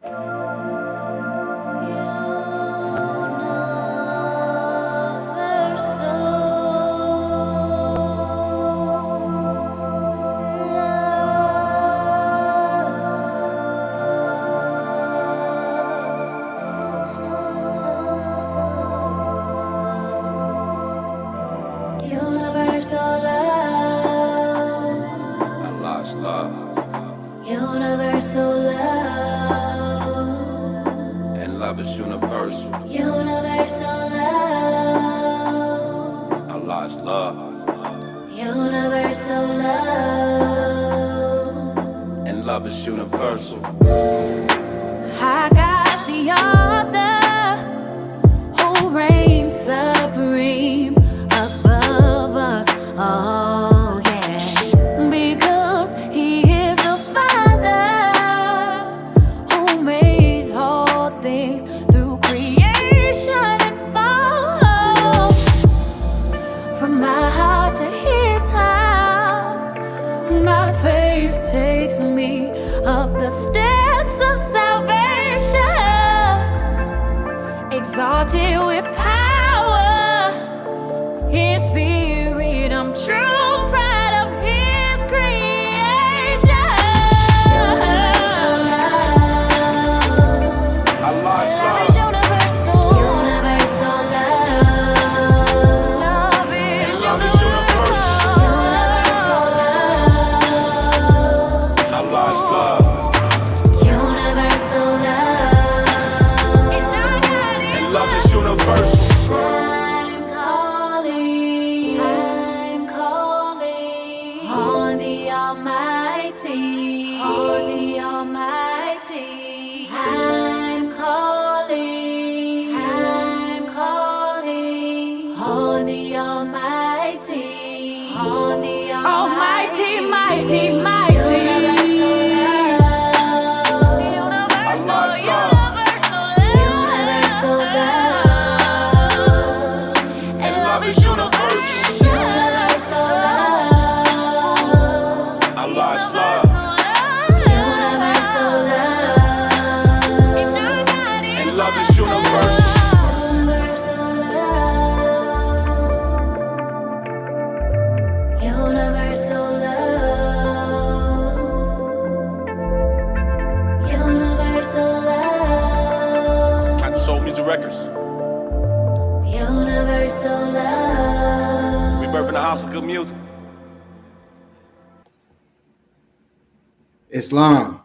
Universal love. Allah's love. Universal love. And love is universal. Universal love. Allah's love. Universal love. And love is universal. High God's the author who reigns supreme above us all, yeah. Because he is the Father who made all things through creation and fall. From my heart to his heart, my faith takes me up the steps of salvation, exalted with power, his spirit, I'm true pride of his creation. Allah's love. Universal love. Love is universal. Universal love. Allah's love. Universal love. And love is universal. I'm calling on the Almighty, on the Almighty. I'm calling on the Almighty, on the Almighty, mighty, mighty. Universal love. And love is universal. Universal love. Allah's love. Universal love. And love is universal. Universal love. Universal love. Universal love. Got Soul Music Records. Universal love. Rebirthing the house of good music. Islam.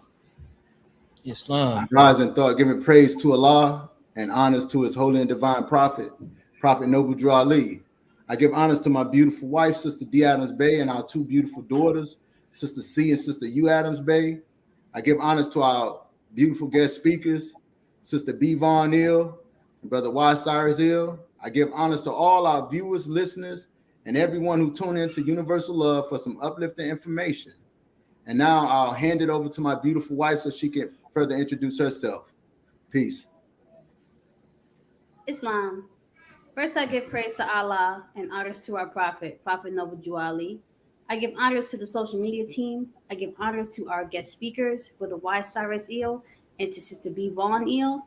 Islam. Rise in thought, giving praise to Allah and honors to his holy and divine prophet, Prophet Noble Drew Ali. I give honors to my beautiful wife, Sister D. Adams Bay, and our two beautiful daughters, Sister C and Sister U. Adams Bay. I give honors to our beautiful guest speakers, Sister B. Vaughn Ill and Brother Y. Cyrus Ill. I give honors to all our viewers, listeners, and everyone who tune into Universal Love for some uplifting information. And now I'll hand it over to my beautiful wife so she can further introduce herself. Peace. Islam. First, I give praise to Allah and honors to our prophet, Prophet Noble Drew Ali. I give honors to the social media team. I give honors to our guest speakers, Brother Y. Cyrus Ill and to Sister B. Vaughn Ill.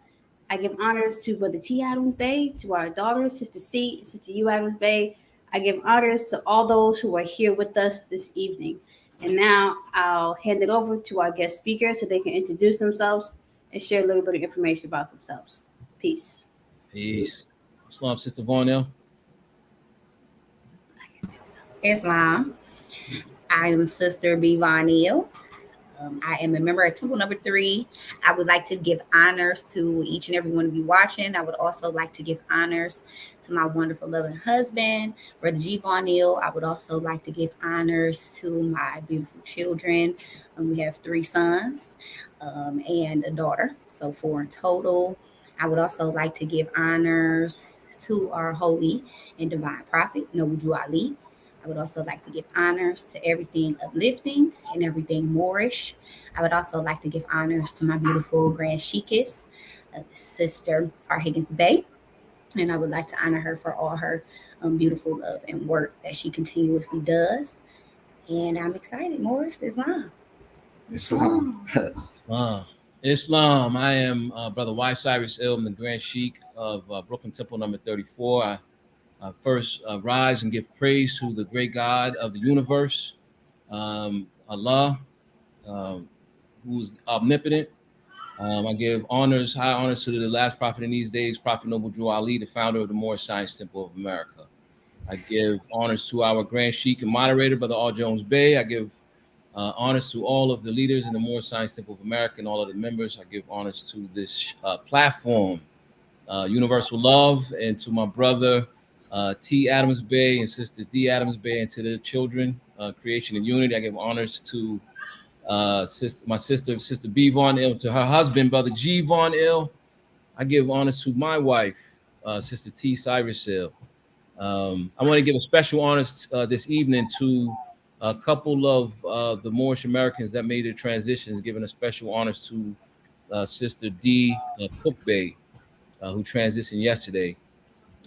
I give honors to Brother T. Adams Bay, to our daughters, Sister C, Sister U. Adams Bay. I give honors to all those who are here with us this evening. And now I'll hand it over to our guest speakers so they can introduce themselves and share a little bit of information about themselves. Peace. Peace. Islam, Sister Varnell. Islam. I am Sister B. Vonneal. I am a member of Temple Number 3. I would like to give honors to each and every one of you watching. I would also like to give honors to my wonderful, loving husband, Brother G. Vonneal. I would also like to give honors to my beautiful children. We have 3 sons and a daughter, so 4 in total. I would also like to give honors to our holy and divine prophet, Noble Drew Ali. I would also like to give honors to everything uplifting and everything Moorish. I would also like to give honors to my beautiful Grand Sheikess, Sister R. Higgins Bay. And I would like to honor her for all her beautiful love and work that she continuously does. And I'm excited. Morris, Islam. Islam. Islam. Islam. I am Brother Y. Cyrus Ilm, the Grand Sheik of Brooklyn Temple number 34. I first rise and give praise to the great God of the universe, Allah, who is omnipotent. I give high honors to the last prophet in these days, Prophet Noble Drew Ali, the founder of the Moorish Science Temple of America. I give honors to our Grand Sheik and moderator, Brother R. Jones Bey. I give honors to all of the leaders in the Moorish Science Temple of America and all of the members. I give honors to this platform, Universal Love, and to my brother T. Adams Bey and sister D. Adams Bey, and to the children, Creation and Unity. I give honors to my sister B. Von Ill, to her husband, Brother G. Von Ill. I give honors to my wife, Sister T. Cyrus Ill. I want to give a special honors this evening to a couple of the Moorish Americans that made the transitions, giving a special honors to Sister D. Cook Bey, who transitioned yesterday,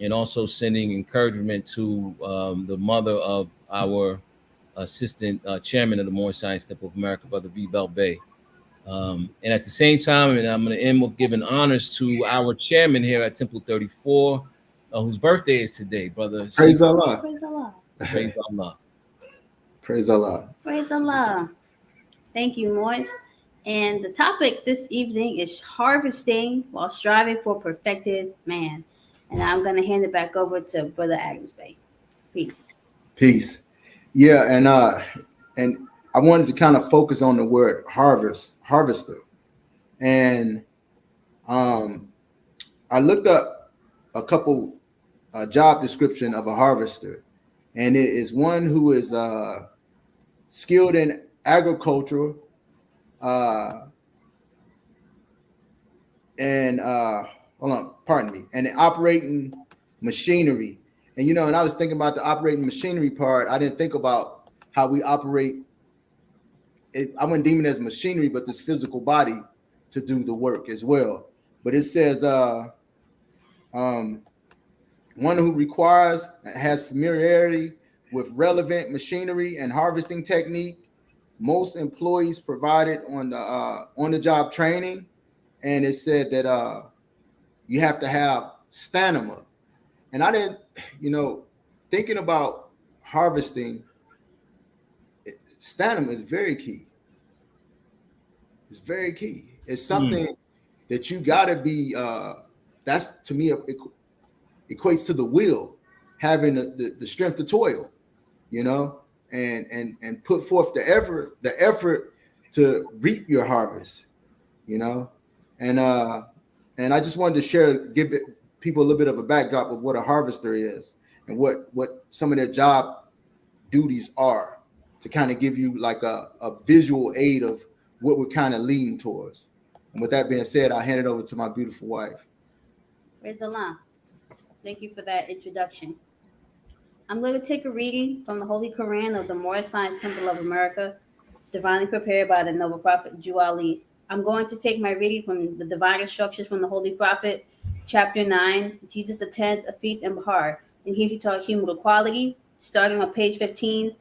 and also sending encouragement to the mother of our assistant chairman of the Moorish Science Temple of America, Brother V. Bell Bey. And at the same time, and I'm going to end with giving honors to our chairman here at Temple 34, whose birthday is today, Brother. Praise Allah. Praise Allah. Praise Allah. Praise Allah. Praise Allah. Thank you, Moise. And the topic this evening is harvesting while striving for perfected man. And I'm going to hand it back over to Brother Adams Bey. Peace. Peace. Yeah, and I wanted to kind of focus on the word harvester. And I looked up a couple job description of a harvester, and it is one who is skilled in agriculture and operating machinery. And and I was thinking about the operating machinery part. I didn't think about how we operate it. I wouldn't deem it as machinery, but this physical body to do the work as well. But it says one who has familiarity with relevant machinery and harvesting technique. Most employees provided on the job training, and it said that you have to have stamina. And I didn't, thinking about harvesting, stamina is very key. It's very key. It's something that you gotta be. That's, to me, it equates to the will, having the strength to toil, and put forth the effort to reap your harvest, and I just wanted to give people a little bit of a backdrop of what a harvester is and what some of their job duties are, to kind of give you like a visual aid of what we're kind of leaning towards. And with that being said, I'll hand it over to my beautiful wife. Praise Allah. Thank you for that introduction. I'm going to take a reading from the Holy Quran of the Moorish Science Temple of America, divinely prepared by the Noble Prophet Drew Ali. I'm going to take my reading from the Divine Instructions from the Holy Prophet, Chapter 9. Jesus attends a feast in Bahar, and here he taught human equality, starting on page 15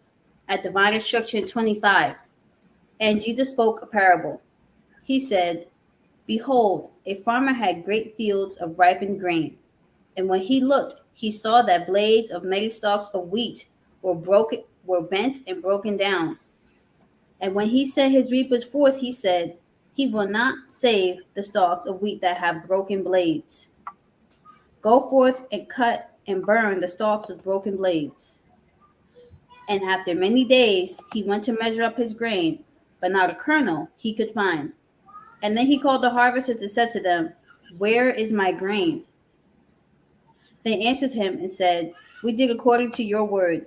at Divine Instruction 25. And Jesus spoke a parable. He said, "Behold, a farmer had great fields of ripened grain. And when he looked, he saw that blades of many stalks of wheat were bent and broken down. And when he sent his reapers forth, he said, He will not save the stalks of wheat that have broken blades. Go forth and cut and burn the stalks with broken blades." And after many days, he went to measure up his grain, but not a kernel he could find. And then he called the harvesters and said to them, "Where is my grain?" They answered him and said, "We did according to your word.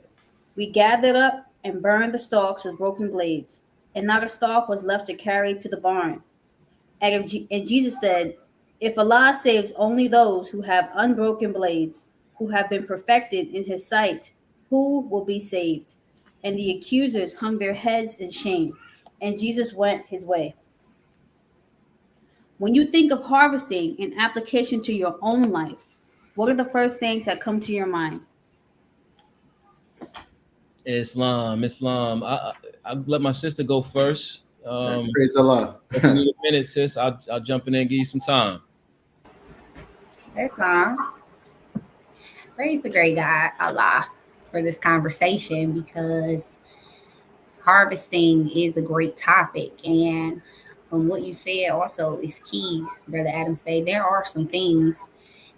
We gathered up and burned the stalks with broken blades, and not a stalk was left to carry to the barn." And Jesus said, "If Allah saves only those who have unbroken blades, who have been perfected in his sight, who will be saved?" And the accusers hung their heads in shame, and Jesus went his way. When you think of harvesting in application to your own life, what are the first things that come to your mind? Islam. I let my sister go first. Praise Allah. If you need a minute, sis, I'll jump in there and give you some time. That's all. Praise the great God, Allah, for this conversation, because harvesting is a great topic. And from what you said also is key, Brother Adam Spade. There are some things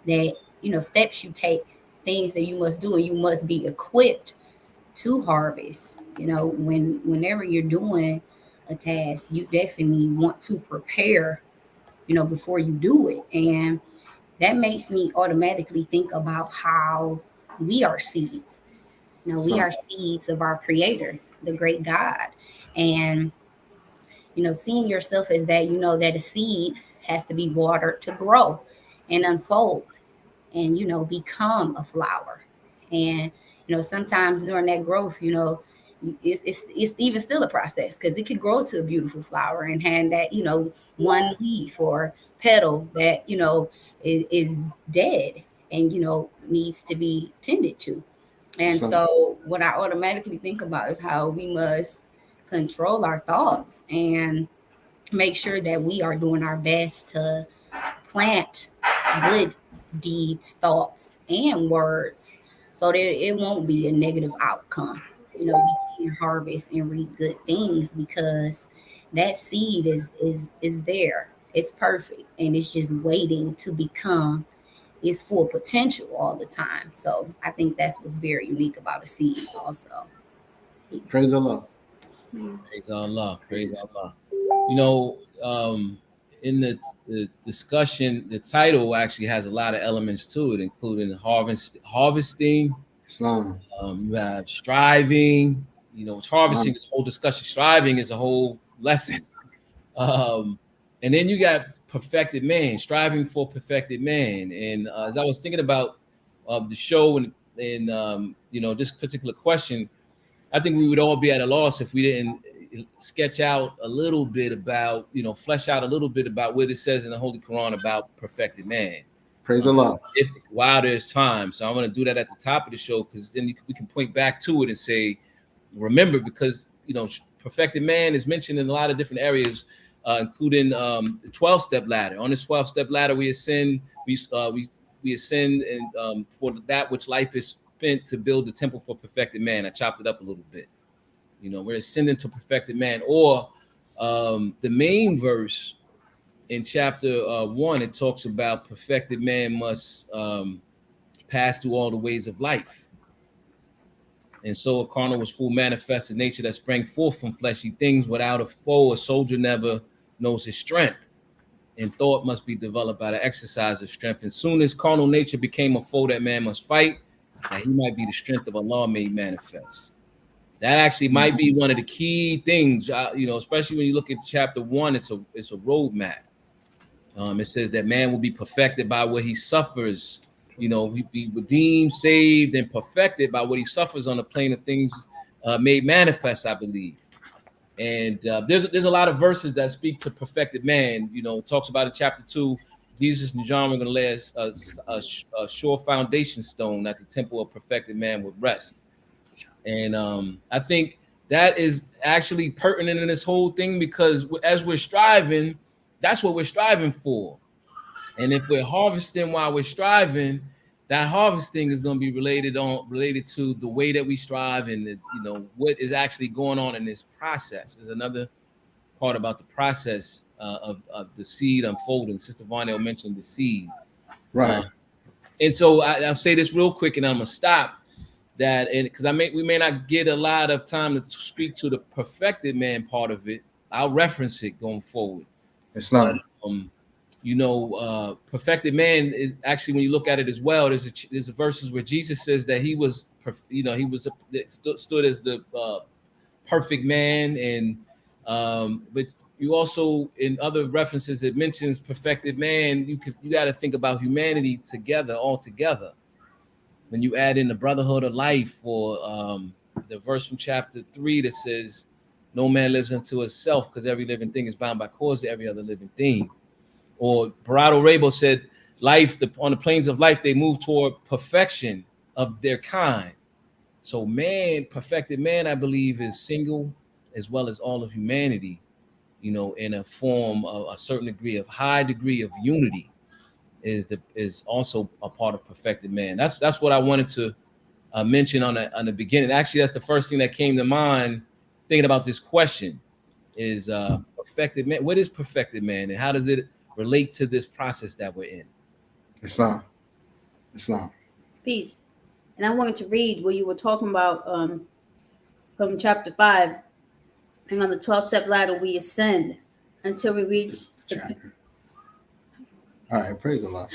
that, steps you take, things that you must do, and you must be equipped to harvest. Whenever you're doing a task, you definitely want to prepare, before you do it. And that makes me automatically think about how we are seeds. We are seeds of our Creator, the great God. And, seeing yourself as that, that a seed has to be watered to grow and unfold and, become a flower. And, sometimes during that growth, it's even still a process, because it could grow to a beautiful flower and have that, one leaf or petal that, is dead and, needs to be tended to. And so what I automatically think about is how we must control our thoughts and make sure that we are doing our best to plant good deeds, thoughts, and words so that it won't be a negative outcome. We can harvest and reap good things because that seed is there. It's perfect, and it's just waiting to become its full potential all the time. So I think that's what's very unique about a seed also. Praise Allah. Praise Allah. Praise Allah. In the discussion, the title actually has a lot of elements to it, including harvesting. Islam. You have striving. It's harvesting. This whole discussion. Striving is a whole lesson. And then you got perfected man, striving for perfected man. And as I was thinking about the show and this particular question, I think we would all be at a loss if we didn't sketch out a little bit about, flesh out a little bit about what it says in the Holy Quran about perfected man. Praise Allah. While there's time. So I'm going to do that at the top of the show, because then we can point back to it and say, remember, because, perfected man is mentioned in a lot of different areas, including the 12-step ladder. On this 12-step ladder, we ascend, we ascend and for that which life is spent to build the temple for perfected man. I chopped it up a little bit. We're ascending to perfected man. Or the main verse in chapter 1, it talks about perfected man must pass through all the ways of life. And so a carnal was full manifested nature that sprang forth from fleshy things. Without a foe, a soldier never knows his strength. And thought must be developed by the exercise of strength. And soon as carnal nature became a foe that man must fight, that he might be the strength of Allah made manifest. That actually might be one of the key things, especially when you look at chapter 1, it's a roadmap. It says that man will be perfected by what he suffers. He'll be redeemed, saved, and perfected by what he suffers on the plane of things made manifest, I believe. And there's a lot of verses that speak to perfected man. It talks about in chapter 2, Jesus and John were going to lay a sure foundation stone that the temple of perfected man would rest. And I think that is actually pertinent in this whole thing, because as we're striving, that's what we're striving for. And if we're harvesting while we're striving, that harvesting is going to be related to the way that we strive and what is actually going on in this process. There's another part about the process of the seed unfolding. Sister Varnell mentioned the seed, right? And so I'll say this real quick, and I'm gonna stop that, and because we may not get a lot of time to speak to the perfected man part of it. I'll reference it going forward. It's not. Perfected man is actually, when you look at it as well, there's verses where Jesus says that he was, stood as the perfect man, and but you also, in other references, it mentions perfected man. You got to think about humanity all together. When you add in the brotherhood of life, or the verse from chapter 3 that says, "No man lives unto himself, because every living thing is bound by cause to every other living thing." Or Barado Rabo said, on the plains of life, they move toward perfection of their kind. So perfected man, I believe, is single as well as all of humanity. in a form of a certain degree of high degree of unity is also a part of perfected man. That's what I wanted to mention on the beginning. Actually, that's the first thing that came to mind thinking about this question is perfected man. What is perfected man, and how does it relate to this process that we're in? Islam. Peace. And I wanted to read what you were talking about from chapter 5. And on the 12-step ladder, we ascend until we reach All right, praise Allah.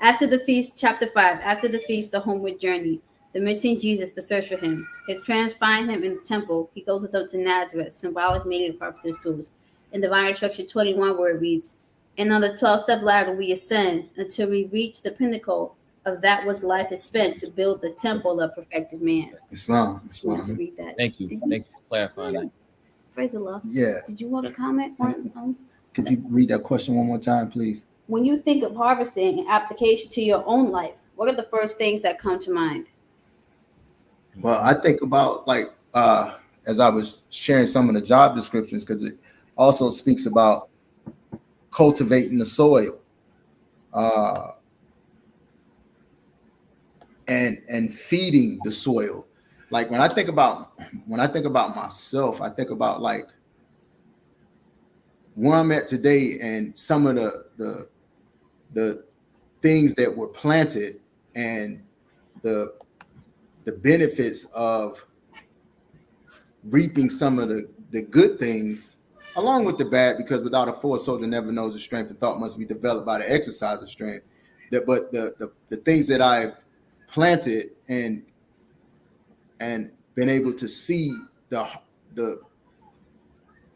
After the feast, chapter 5. After the feast, the homeward journey. The missing Jesus, the search for him. His parents find him in the temple. He goes with them to Nazareth, symbolic meaning of carpenter's tools. In Divine Instruction 21, where it reads, and on the 12-step ladder we ascend until we reach the pinnacle of that which life is spent to build the temple of perfected man. Islam. To read that. Thank you. Thank you for clarifying that. Praise Allah. Yeah. Did you want to comment on? Could you read that question one more time, please? When you think of harvesting and application to your own life, what are the first things that come to mind? Well, I think about as I was sharing some of the job descriptions, because it also speaks about cultivating the soil, and feeding the soil. Like when I think about myself, I think about like where I'm at today and some of the things that were planted and the benefits of reaping some of the good things along with the bad, because without a force, soldier never knows the strength of thought must be developed by the exercise of strength. But the things that I've planted and been able to see the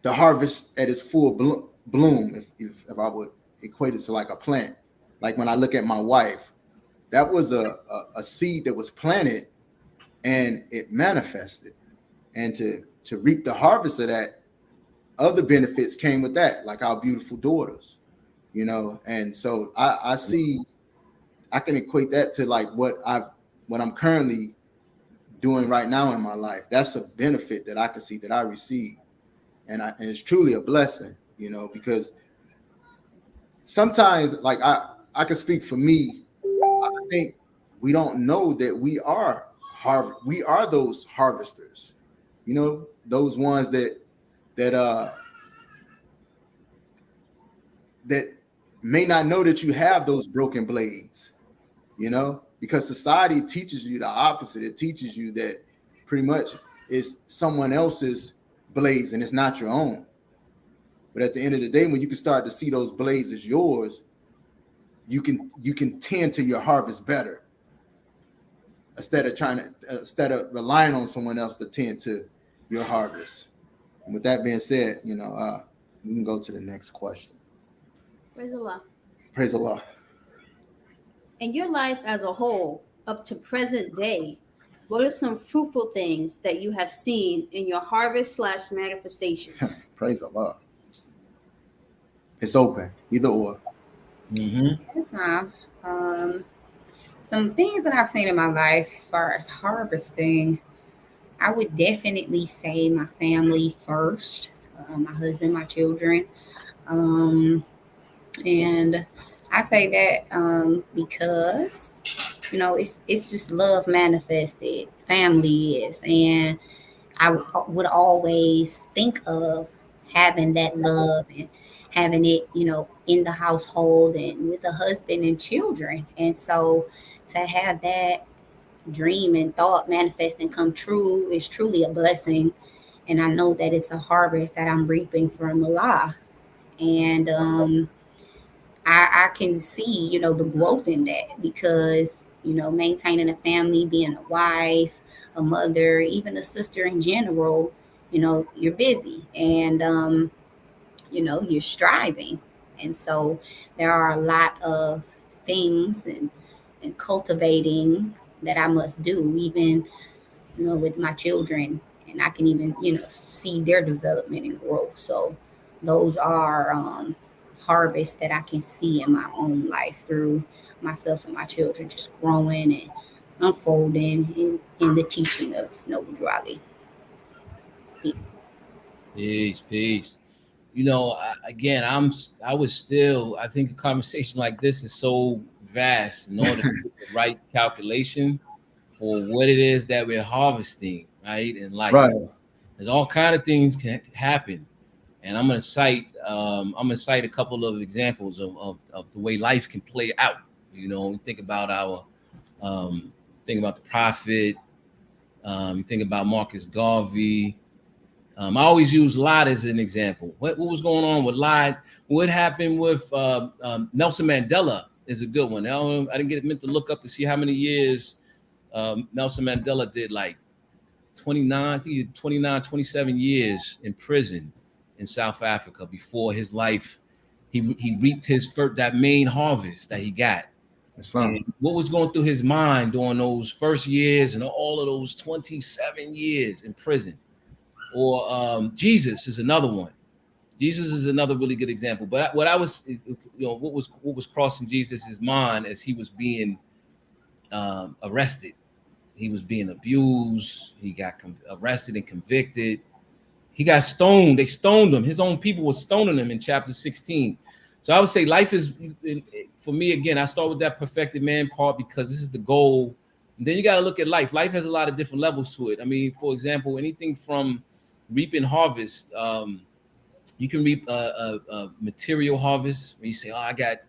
harvest at its full bloom, if I would equate it to like a plant. Like when I look at my wife, that was a seed that was planted and it manifested, and to reap the harvest of that, other benefits came with that, like our beautiful daughters, and so I see, I can equate that to like what I'm currently doing right now in my life. That's a benefit that I can see that I receive, and it's truly a blessing, because sometimes, like I can speak for me, I think we don't know that we are those harvesters, those ones that may not know that you have those broken blades, because society teaches you the opposite. It teaches you that pretty much it's someone else's blades and it's not your own. But at the end of the day, when you can start to see those blades as yours, you can tend to your harvest better instead of relying on someone else to tend to your harvest. And with that being said, we can go to the next question. Praise Allah. Praise Allah. In your life as a whole, up to present day, what are some fruitful things that you have seen in your harvest/manifestations? Praise Allah. It's open, either or. Mm-hmm. Yes, some things that I've seen in my life as far as harvesting, I would definitely say my family first, my husband, my children. And I say that because, it's just love manifested, family is. And I would always think of having that love and having it, in the household and with a husband and children. And so to have that dream and thought manifest and come true is truly a blessing. And I know that it's a harvest that I'm reaping from Allah. And I can see, the growth in that because, maintaining a family, being a wife, a mother, even a sister in general, you're busy and, you're striving. And so there are a lot of things and cultivating that I must do, even, with my children. And I can even, see their development and growth. So those are harvests that I can see in my own life through myself and my children, just growing and unfolding in the teaching of Noble Drew Ali. Peace. Peace. again, I think a conversation like this is so vast in order to get the right calculation for what it is that we're harvesting, right? In life, Right. there's all kind of things can happen, and I'm gonna cite a couple of examples of the way life can play out. Think about the prophet. You think about Marcus Garvey. I always use Lot as an example. What was going on with Lot? What happened with Nelson Mandela is a good one. I didn't get meant to look up to see how many years Nelson Mandela did, like 27 years in prison in South Africa before his life. He reaped that main harvest that he got. And what was going through his mind during those first years and all of those 27 years in prison? Or Jesus is another one. Jesus is another really good example. But what was crossing Jesus's mind as he was being arrested? He was being abused. He got arrested and convicted. He got stoned. They stoned him. His own people were stoning him in chapter 16. So I would say life is, for me, again, I start with that perfected man part because this is the goal. And then you got to look at life. Life has a lot of different levels to it. I mean, for example, anything from reaping harvest. You can reap a material harvest where you say, "Oh, I got,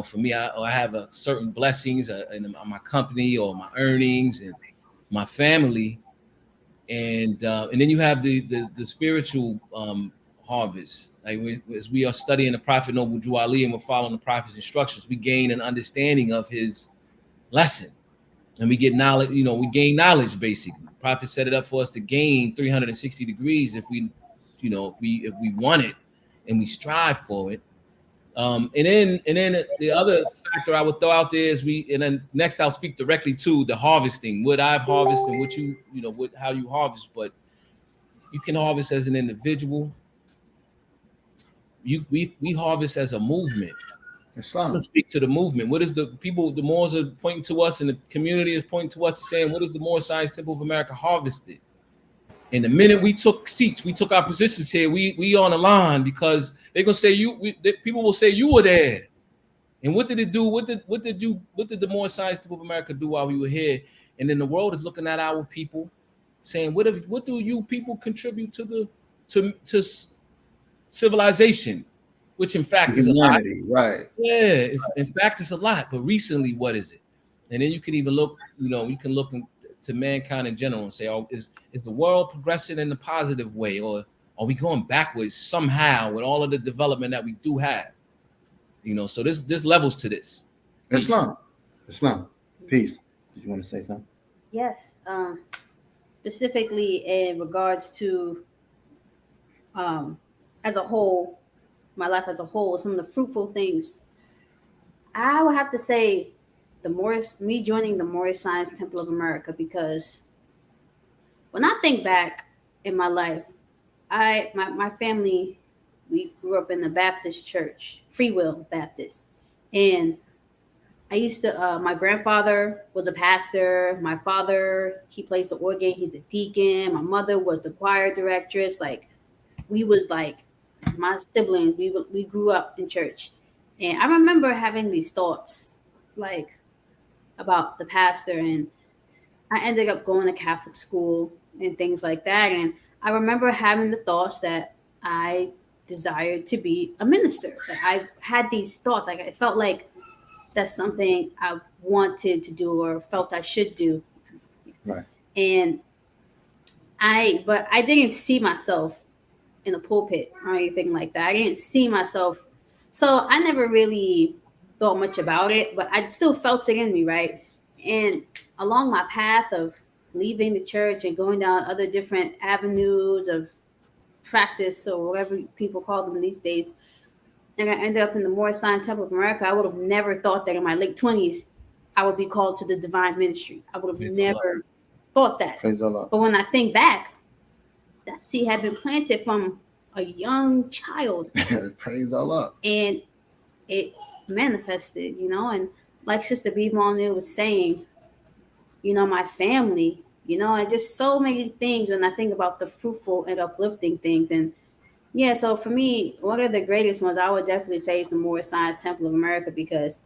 for me, I have a certain blessings in my company or my earnings and my family," and then you have the spiritual harvest. Like as we are studying the Prophet Noble Drew Ali and we're following the Prophet's instructions, we gain an understanding of his lesson, and we get knowledge. We gain knowledge basically. The Prophet set it up for us to gain 360 degrees if we want it and we strive for it. And then the other factor I would throw out there is and then next I'll speak directly to the harvesting, what I've harvested and what how you harvest, but you can harvest as an individual. We harvest as a movement. Islam. Let's speak to the movement. What is the Moors are pointing to us and the community is pointing to us saying, what is the Moorish Science Temple of America harvested? And the minute we took seats, we took our positions here, we on the line because they're gonna say people will say you were there. And what did it do? What did the Moorish Science Temple of America do while we were here? And then the world is looking at our people, saying, what do you people contribute to civilization? Which in fact is a lot. Right. Yeah, in fact it's a lot. But recently, what is it? And then you can even look, you can look to mankind in general and say, oh, is the world progressing in a positive way, or are we going backwards somehow with all of the development that we do have? So there's levels to this. Islam. Peace. Did you want to say something? Yes. Specifically in regards to as a whole, my life as a whole, some of the fruitful things, I would have to say me joining the Moorish Science Temple of America, because when I think back in my life, my family, we grew up in the Baptist church, Free Will Baptist, and I used to. My grandfather was a pastor. My father, he plays the organ. He's a deacon. My mother was the choir directress. Like we was like my siblings. We grew up in church, and I remember having these thoughts like about the pastor, and I ended up going to Catholic school and things like that. And I remember having the thoughts that I desired to be a minister. Like I had these thoughts, like I felt like that's something I wanted to do or felt I should do. Right. And but I didn't see myself in a pulpit or anything like that. I didn't see myself. So I never really thought much about it, but I still felt it in me, right? And along my path of leaving the church and going down other different avenues of practice or whatever people call them these days, and I ended up in the Moorish Science Temple of America, I would have never thought that in my late 20s I would be called to the divine ministry. I would have never thought that. Praise Allah. But when I think back, that seed had been planted from a young child. Praise Allah. And it manifested, and like Sister B. Monil was saying, my family, and just so many things when I think about the fruitful and uplifting things. And Yeah, so for me, one of the greatest ones I would definitely say is the Moorish Science Temple of America, because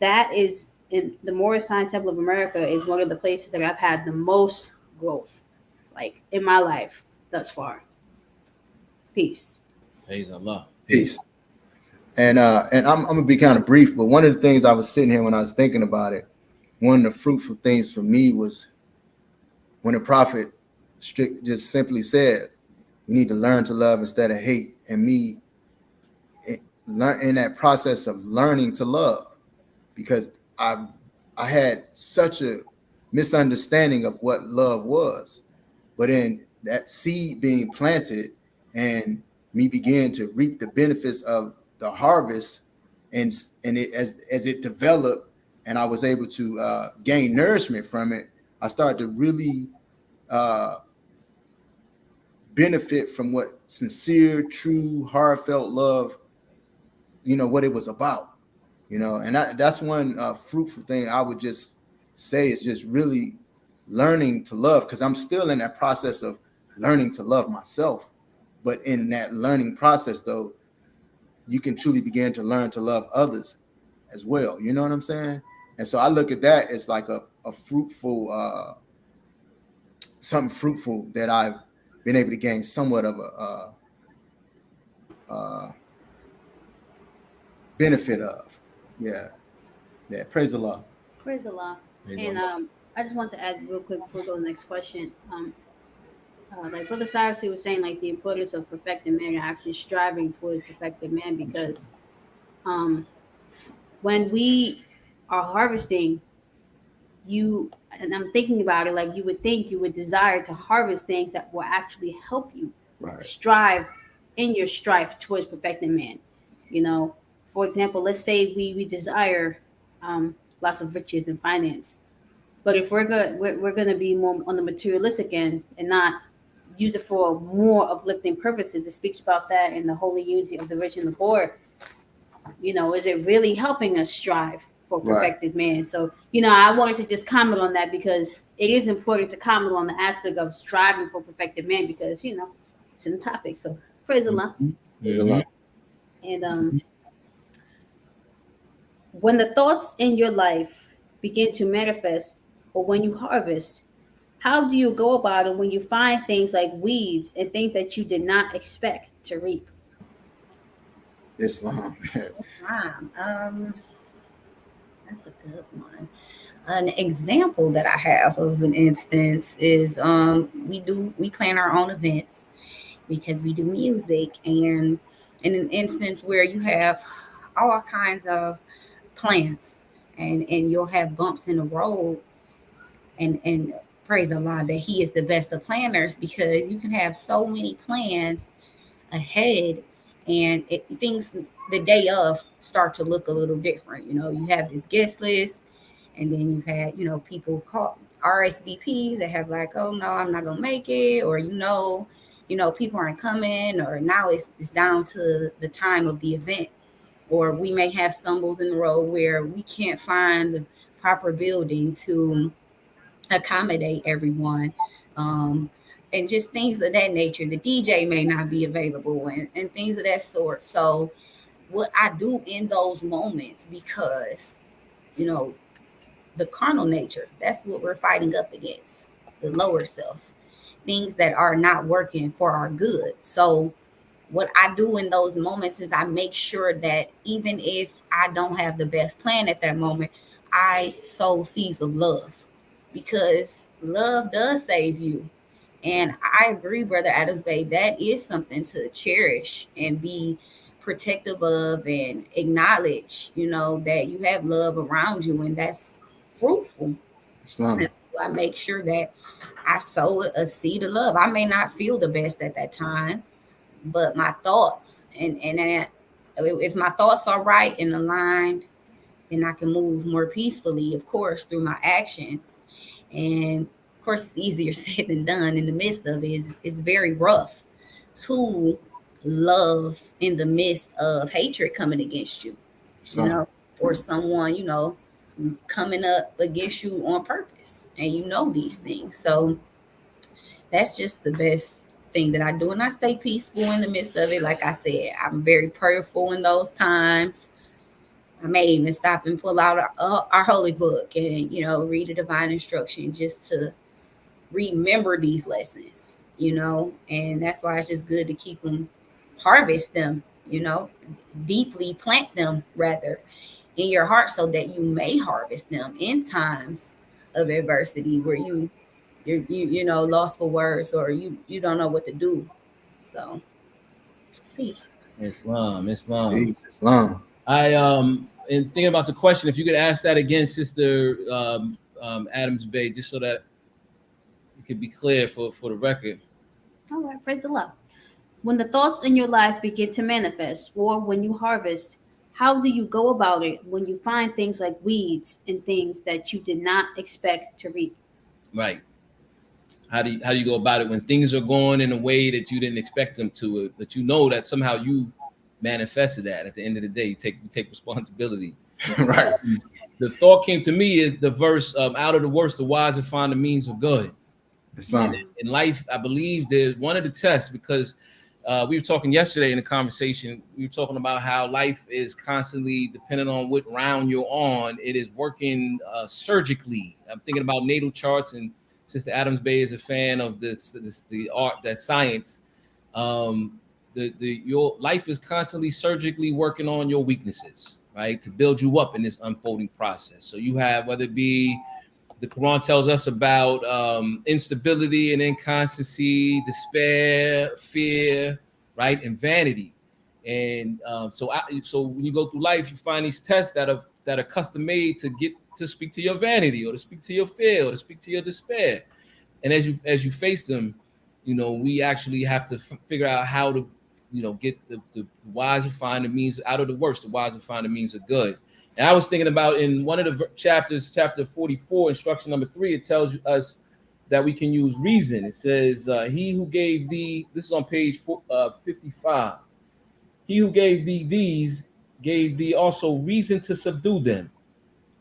that is in the Moorish Science Temple of America is one of the places that I've had the most growth, like in my life thus far. Peace. Praise Allah. Peace. And I'm gonna be kind of brief, but one of the things I was sitting here when I was thinking about it, one of the fruitful things for me was when the prophet just simply said, "You need to learn to love instead of hate." And me learn in that process of learning to love, because I had such a misunderstanding of what love was, but in that seed being planted and me began to reap the benefits of the harvest, and it as it developed and I was able to gain nourishment from it, I started to really benefit from what sincere, true, heartfelt love, what it was about, and that's one fruitful thing I would just say is just really learning to love, because I'm still in that process of learning to love myself. But in that learning process, though, you can truly begin to learn to love others as well. You know what I'm saying? And so I look at that as like a fruitful, something fruitful that I've been able to gain somewhat of a benefit of. Yeah. Praise the Lord. Praise Allah. Praise And Allah. I just want to add real quick before we go to the next question. Like Brother Cyrus he was saying, like the importance of perfecting man and actually striving towards perfected man, because when we are harvesting, and I'm thinking about it, like you would think you would desire to harvest things that will actually help you Right. strive in your strife towards perfecting man. For example, let's say we desire lots of riches and finance, but if we're going to be more on the materialistic end and not use it for more uplifting purposes. It speaks about that in the holy unity of the rich and the poor. Is it really helping us strive for perfected man? So, I wanted to just comment on that, because it is important to comment on the aspect of striving for perfected man, because, it's in the topic. So praise Allah. Praise the Lord. And when the thoughts in your life begin to manifest, or when you harvest, how do you go about it when you find things like weeds and things that you did not expect to reap? Islam. That's a good one. An example that I have of an instance is we plan our own events because we do music, and in an instance where you have all kinds of plans and you'll have bumps in the road, and praise Allah that He is the best of planners, because you can have so many plans ahead and things the day of start to look a little different. You have this guest list, and then you've had people call RSVPs that have like, oh no, I'm not gonna make it, or people aren't coming, or now it's down to the time of the event, or we may have stumbles in the road where we can't find the proper building to accommodate everyone, and just things of that nature. The DJ may not be available, and things of that sort. So what I do in those moments, because the carnal nature, that's what we're fighting up against, the lower self, things that are not working for our good. So what I do in those moments is I make sure that even if I don't have the best plan at that moment, I sow seeds of love, because love does save you. And I agree, Brother Adams Bay, that is something to cherish and be protective of, and acknowledge, that you have love around you, and that's fruitful. Islam. And so I make sure that I sow a seed of love. I may not feel the best at that time, but my thoughts and if my thoughts are right and aligned, then I can move more peacefully, of course, through my actions. And of course, it's easier said than done. In the midst of it, it's very rough to love in the midst of hatred coming against you, Islam. or someone, coming up against you on purpose, and these things. So that's just the best thing that I do, and I stay peaceful in the midst of it. Like I said, I'm very prayerful in those times. I may even stop and pull out our holy book and, you know, read a divine instruction just to remember these lessons, you know, and that's why it's just good to keep them, harvest them, you know, deeply plant them rather in your heart so that you may harvest them in times of adversity where you know, lost for words or you don't know what to do. So peace. Islam. Peace, Islam. And thinking about the question, if you could ask that again, Sister Adams Bay, just so that it could be clear for the record. All right, praise the Lord. When the thoughts in your life begin to manifest, or when you harvest, how do you go about it when you find things like weeds and things that you did not expect to reap? Right. How do you go about it when things are going in a way that you didn't expect them to, but you know that somehow you manifested that at the end of the day, you take responsibility. Right. The thought came to me is the verse, out of the worst, the wise have found the means of good. Islam. In life, I believe there's one of the tests, because we were talking yesterday in the conversation, we were talking about how life is constantly, depending on what round you're on, it is working surgically. I'm thinking about natal charts, and Sister Adams Bay is a fan of the art, that science. Your life is constantly surgically working on your weaknesses, right, to build you up in this unfolding process. So you have, whether it be, the Quran tells us about instability and inconstancy, despair, fear, right, and vanity. And so when you go through life, you find these tests that are custom made to get to speak to your vanity, or to speak to your fear, or to speak to your despair. And as you face them, you know, we actually have to figure out how to, you know, get the wise and find the means out of the worst, the wise and find the means of good. And I was thinking about in one of the chapters, chapter 44, instruction number 3, it tells us that we can use reason. It says, he who gave thee, this is on page 55, he who gave thee these gave thee also reason to subdue them,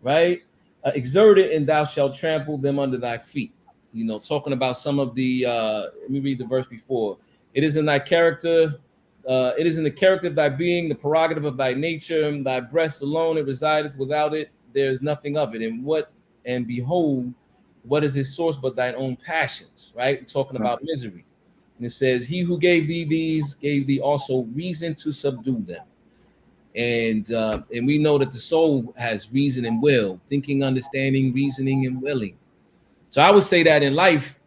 right? Exert it and thou shalt trample them under thy feet. You know, talking about some of the, let me read the verse before. It is in thy character, it is in the character of thy being, the prerogative of thy nature, thy breast alone it resideth, without it there is nothing of it. And behold, what is its source but thine own passions, right? We're talking about misery. And it says, he who gave thee these gave thee also reason to subdue them. And we know that the soul has reason and will, thinking, understanding, reasoning, and willing. So I would say that in life,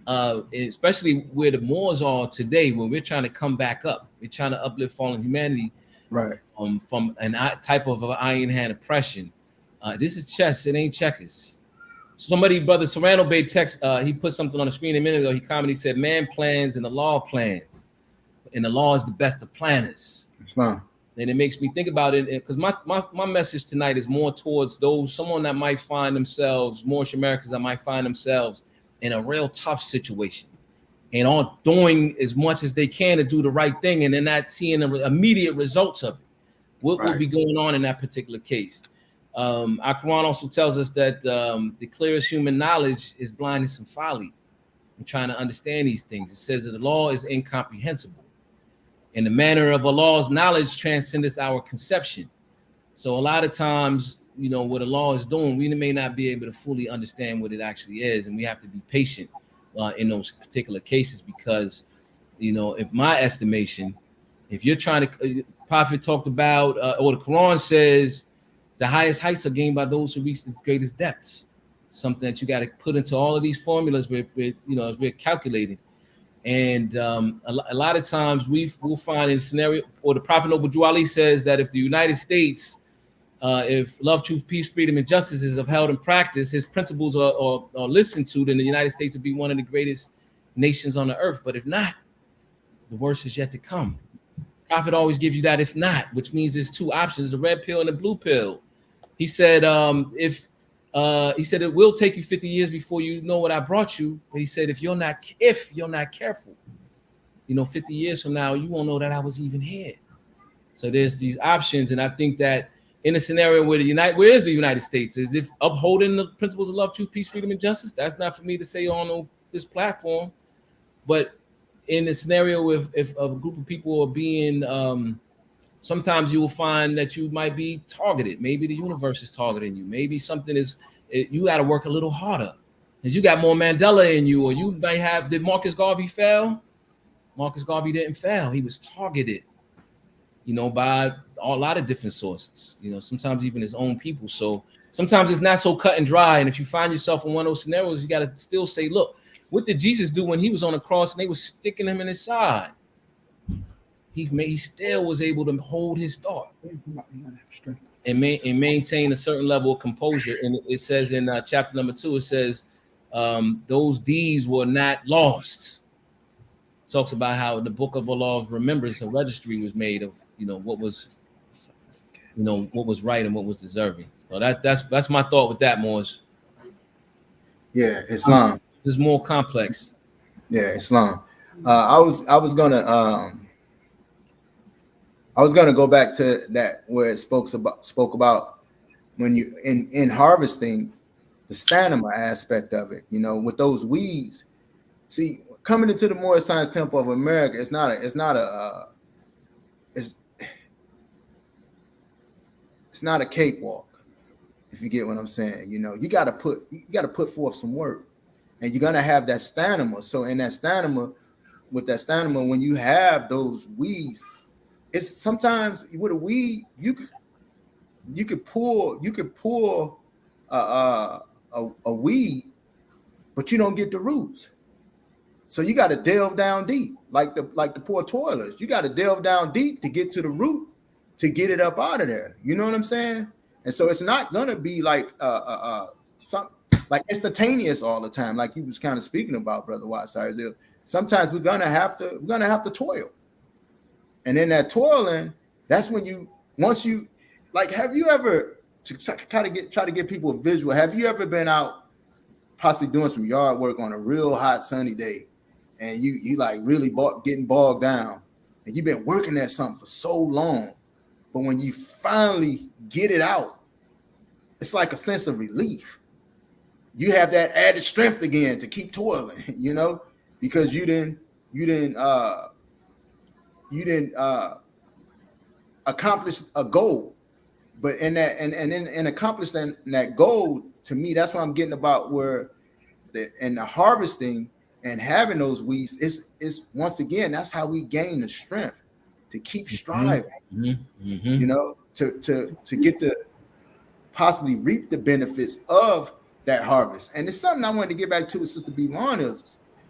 especially where the Moors are today, where we're trying to come back up, we're trying to uplift fallen humanity, right, from a type of iron hand oppression. This is chess; it ain't checkers. Somebody, Brother Serrano Bay text, he put something on the screen a minute ago. He commented, he said, "Man plans and the law plans, and the law is the best of planners." And it makes me think about it, because my message tonight is more towards someone that might find themselves, Moorish Americans that might find themselves in a real tough situation and aren't doing as much as they can to do the right thing, and then not seeing the immediate results of it. What will be going on in that particular case? Our Quran also tells us that the clearest human knowledge is blindness and folly, and trying to understand these things. It says that the law is incomprehensible, and the manner of Allah's knowledge transcends our conception. So a lot of times, you know, what the law is doing, we may not be able to fully understand what it actually is, and we have to be patient in those particular cases, because, you know, if my estimation, if you're trying to, Prophet talked about, or the Quran says, the highest heights are gained by those who reach the greatest depths. Something that you got to put into all of these formulas, with you know, as we're calculating. And a lot of times we'll find in a scenario, or the Prophet Noble Drew Ali says that if the United States, if love, truth, peace, freedom, and justice is upheld in practice, his principles are listened to, then the United States will be one of the greatest nations on the earth. But if not, the worst is yet to come. Prophet always gives you that if not, which means there's two options, the red pill and the blue pill. He said, he said it will take you 50 years before you know what I brought you. But he said, if you're not careful, you know, 50 years from now, you won't know that I was even here. So there's these options. And I think that in a scenario where where is the United States? Is it upholding the principles of love, truth, peace, freedom, and justice? That's not for me to say on this platform. But in a scenario if a group of people are being sometimes you will find that you might be targeted. Maybe the universe is targeting you. Maybe something is you got to work a little harder because you got more Mandela in you, or you might have. Did Marcus Garvey fail? Marcus Garvey didn't fail. He was targeted, by a lot of different sources. Sometimes even his own people. So sometimes it's not so cut and dry. And if you find yourself in one of those scenarios, you got to still say, look, what did Jesus do when he was on the cross and they were sticking him in his side? He still was able to hold his thought and maintain a certain level of composure. And it says in chapter number 2, it says, those deeds were not lost. It talks about how the book of the law of remembrance, a registry was made of, what was right and what was deserving. So that's my thought with that, Morris. Yeah, Islam. It's more complex. Yeah, Islam. I was gonna go back to that where it spoke about when you in harvesting, the stamina aspect of it. With those weeds. See, coming into the Moorish Science Temple of America, it's not a cakewalk. If you get what I'm saying, you got to put forth some work, and you're gonna have that stamina. So in that stamina, when you have those weeds. It's sometimes with a weed you could pull a weed, but you don't get the roots. So you got to delve down deep, like the poor toilers. You got to delve down deep to get to the root to get it up out of there. You know what I'm saying? And so it's not gonna be like something like instantaneous all the time, like you was kind of speaking about, Brother Wise Cyrus. Sometimes we're gonna have to toil. And in that toiling, that's when once you have you ever try to get people a visual? Have you ever been out possibly doing some yard work on a real hot sunny day, and you like really getting bogged down, and you've been working at something for so long, but when you finally get it out, it's like a sense of relief. You have that added strength again to keep toiling, because you didn't accomplish a goal, but in that and accomplishing that goal, to me, that's what I'm getting about where the harvesting and having those weeds is once again, that's how we gain the strength to keep striving, to get to possibly reap the benefits of that harvest. And it's something I wanted to get back to with Sister B. Vaughn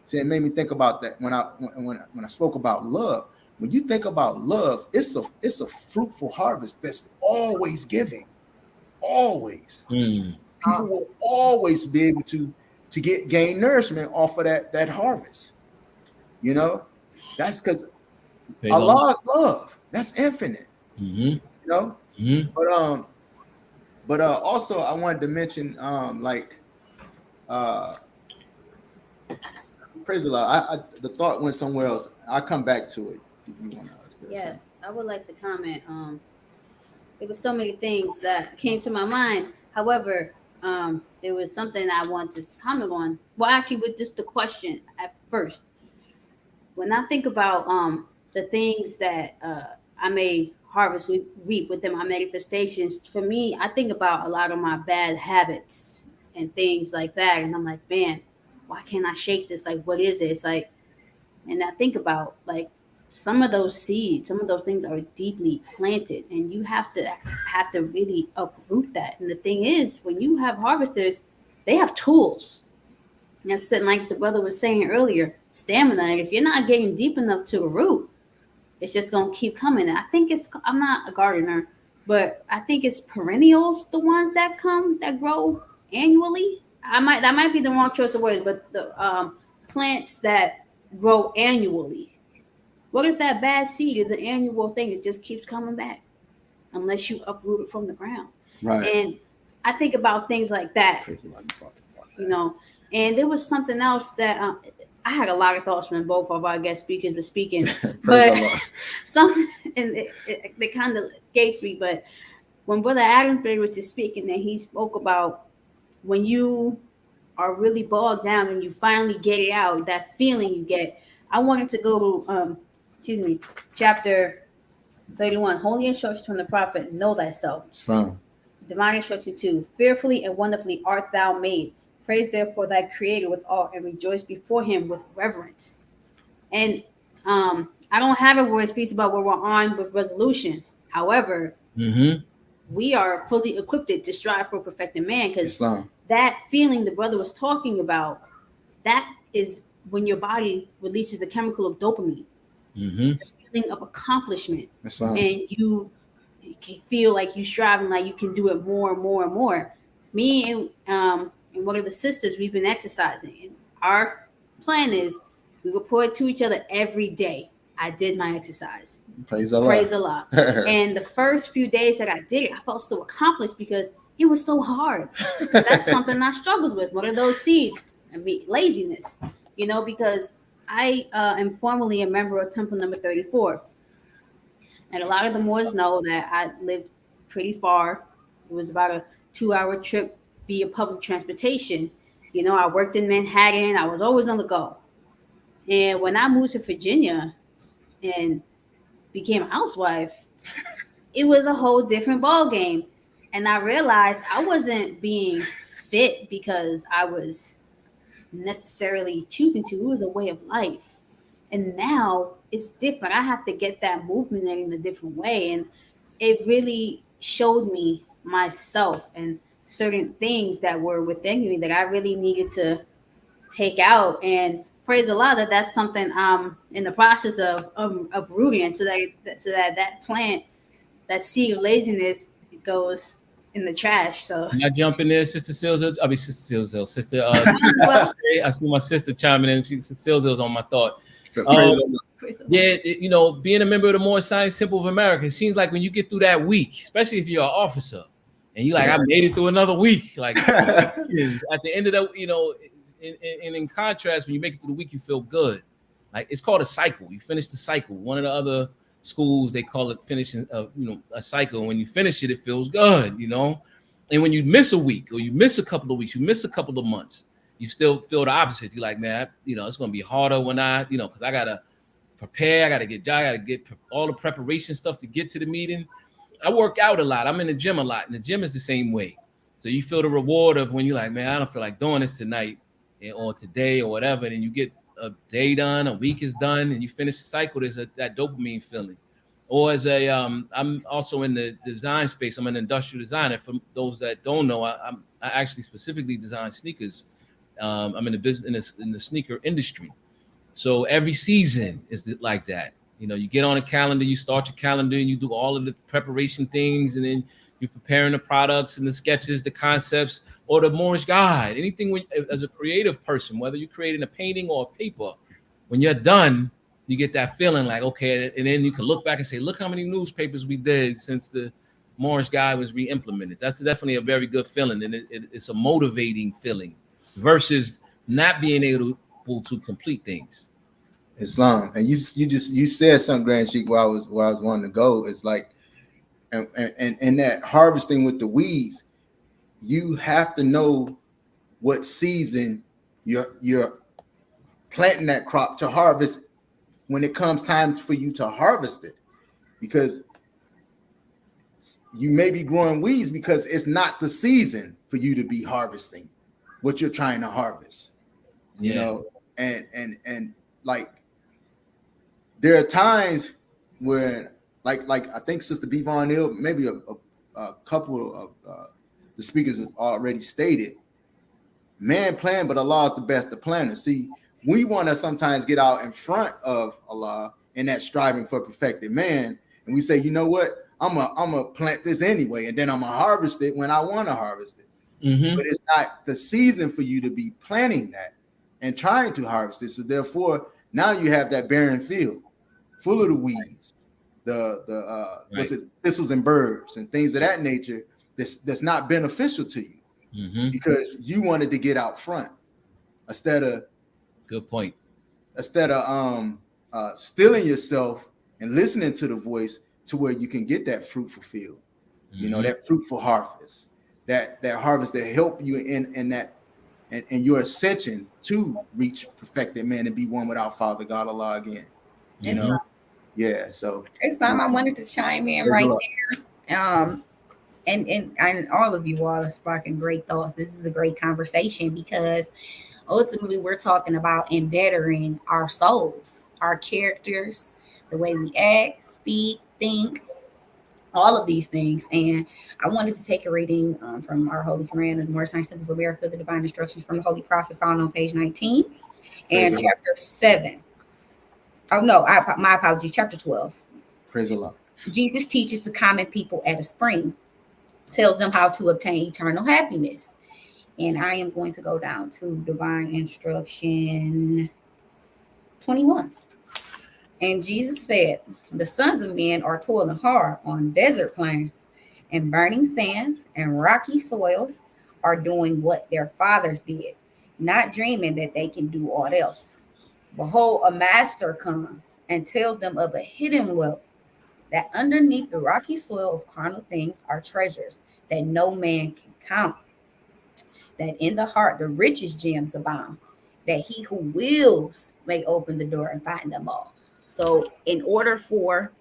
saying, made me think about that when I spoke about love. When you think about love, it's a fruitful harvest that's always giving, always. People will always be able to gain nourishment off of that harvest. That's because Allah's love, that's infinite. But also I wanted to mention praise Allah. The thought went somewhere else. I'll come back to it. Yes, I would like to comment. There were so many things that came to my mind. However, there was something I wanted to comment on. Well, actually, with just the question at first. When I think about the things that I may harvest, reap within my manifestations, for me, I think about a lot of my bad habits and things like that. And I'm like, man, why can't I shake this? Like, what is it? It's like, and I think about some of those seeds, some of those things are deeply planted, and you have to really uproot that. And the thing is, when you have harvesters, they have tools. And that's like the brother was saying earlier, stamina. And if you're not getting deep enough to a root, it's just gonna keep coming. And I think I'm not a gardener, but I think it's perennials, the ones that grow annually. That might be the wrong choice of words, but the plants that grow annually. What if that bad seed is an annual thing? It just keeps coming back unless you uproot it from the ground. Right. And I think about things like that, and there was something else that I had a lot of thoughts when both of our guest speakers were speaking, but something, and they kind of escaped me. But when Brother Adamsbury was just speaking, and he spoke about when you are really bogged down and you finally get it out, that feeling you get. I wanted to go to chapter 31, holy instructions from the prophet, know thyself. Son. Divine instruction 2, fearfully and wonderfully art thou made. Praise therefore thy creator with awe and rejoice before him with reverence. And I don't have a word speaks about where we're on with resolution. However, we are fully equipped to strive for perfecting man, because that feeling the brother was talking about, that is when your body releases the chemical of dopamine, the feeling of accomplishment, and you can feel like you striving, like you can do it more and more and more. Me and one of the sisters, we've been exercising, and our plan is we report to each other every day. I did my exercise. Praise Allah. Praise Allah. And the first few days that I did it, I felt so accomplished because it was so hard. That's something I struggled with. One of those seeds, laziness, because I am formally a member of Temple Number 34. And a lot of the Moors know that I lived pretty far. It was about a 2-hour trip via public transportation. I worked in Manhattan. I was always on the go. And when I moved to Virginia and became a housewife, it was a whole different ball game. And I realized I wasn't being fit because I was necessarily choosing to. It was a way of life. And now it's different. I have to get that movement in a different way. And it really showed me myself and certain things that were within me that I really needed to take out. And praise Allah that's something I'm in the process of uprooting, so that plant, that seed of laziness, goes in the trash. So can I jump in there, Sister Silzel? I mean, Sister Silzel, Sister. I see my sister chiming in. Sister Silzel's on my thought. Yeah, being a member of the Moorish Science Temple of America, it seems like when you get through that week, especially if you're an officer, and you like, I made it through another week. Like at the end of that, in contrast, when you make it through the week, you feel good. Like it's called a cycle. You finish the cycle. One of the other schools, they call it finishing a cycle. When you finish it, it feels good, And when you miss a week, or you miss a couple of weeks, you miss a couple of months, you still feel the opposite. You're like, man, it's gonna be harder when because I gotta prepare, I gotta get all the preparation stuff to get to the meeting. I work out a lot. I'm in the gym a lot, and the gym is the same way. So you feel the reward of when you're like, man, I don't feel like doing this tonight or today or whatever, and then you get a day done, a week is done, and you finish the cycle. There's that dopamine feeling. Or as I'm also in the design space. I'm an industrial designer. For those that don't know, I actually specifically design sneakers. I'm in the business in the sneaker industry. So every season is like that. You get on a calendar, you start your calendar, and you do all of the preparation things, and then you're preparing the products and the sketches, the concepts, or the Moorish guide. Anything as a creative person, whether you're creating a painting or a paper, when you're done, you get that feeling like, okay, and then you can look back and say, look how many newspapers we did since the Moorish guide was re-implemented. That's definitely a very good feeling, and it's a motivating feeling versus not being able to complete things. Islam, and you said something, Grand Sheik, where I was wanting to go. It's like, and that harvesting with the weeds, you have to know what season you're planting that crop to harvest when it comes time for you to harvest it, because you may be growing weeds because it's not the season for you to be harvesting what you're trying to harvest. And like there are times where like I think Sister B. Von Hill, maybe a couple of the speakers have already stated, man plan, but Allah is the best of planners. See, we want to sometimes get out in front of Allah in that striving for perfected man, and we say, you know what, I'm a plant this anyway, and then I'm gonna harvest it when I want to harvest it. But it's not the season for you to be planting that and trying to harvest it. So therefore, now you have that barren field full of the weeds, the thistles and birds and things of that nature that's not beneficial to you, because you wanted to get out front instead of stilling yourself and listening to the voice to where you can get that fruitful field, that fruitful harvest, that harvest that help you in and your ascension to reach perfected man and be one without Father God Allah again. You know, yeah. So it's time I wanted to chime in Praise right the Lord. there. And all of you all are sparking great thoughts. This is a great conversation because ultimately we're talking about embettering our souls, our characters, the way we act, speak, think, all of these things. And I wanted to take a reading from our Holy Quran of the Most High Temple of America, the Divine Instructions from the Holy Prophet, found on page 19 and Praise chapter 7. Oh no, my apologies, chapter 12. Praise the Lord. Jesus teaches the common people at a spring, tells them how to obtain eternal happiness. And I am going to go down to Divine Instruction 21. And Jesus said, the sons of men are toiling hard on desert plains and burning sands and rocky soils, are doing what their fathers did, not dreaming that they can do aught else. Behold, a master comes and tells them of a hidden wealth, that underneath the rocky soil of carnal things are treasures that no man can count, that in the heart the richest gems abound, that he who wills may open the door and find them all. So in order for,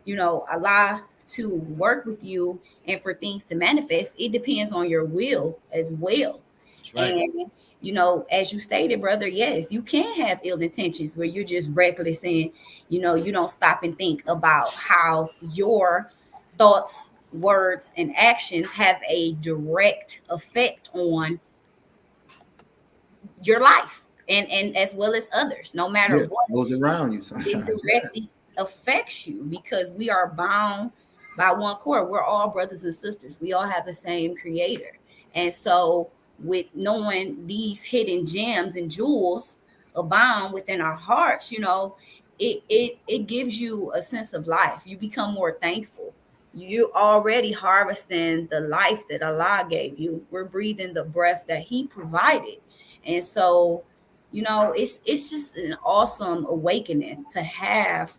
Allah to work with you and for things to manifest, it depends on your will as well. That's right. And as you stated, brother, yes, you can have ill intentions where you're just reckless and, you don't stop and think about how your thoughts, words, and actions have a direct effect on your life and as well as others, no matter Yes, what. goes around you It sometimes. directly affects you because we are bound by one cord. We're all brothers and sisters. We all have the same creator. And so with knowing these hidden gems and jewels abound within our hearts, it gives you a sense of life. You become more thankful. You already harvesting the life that Allah gave you. We're breathing the breath that He provided. And so, it's just an awesome awakening to have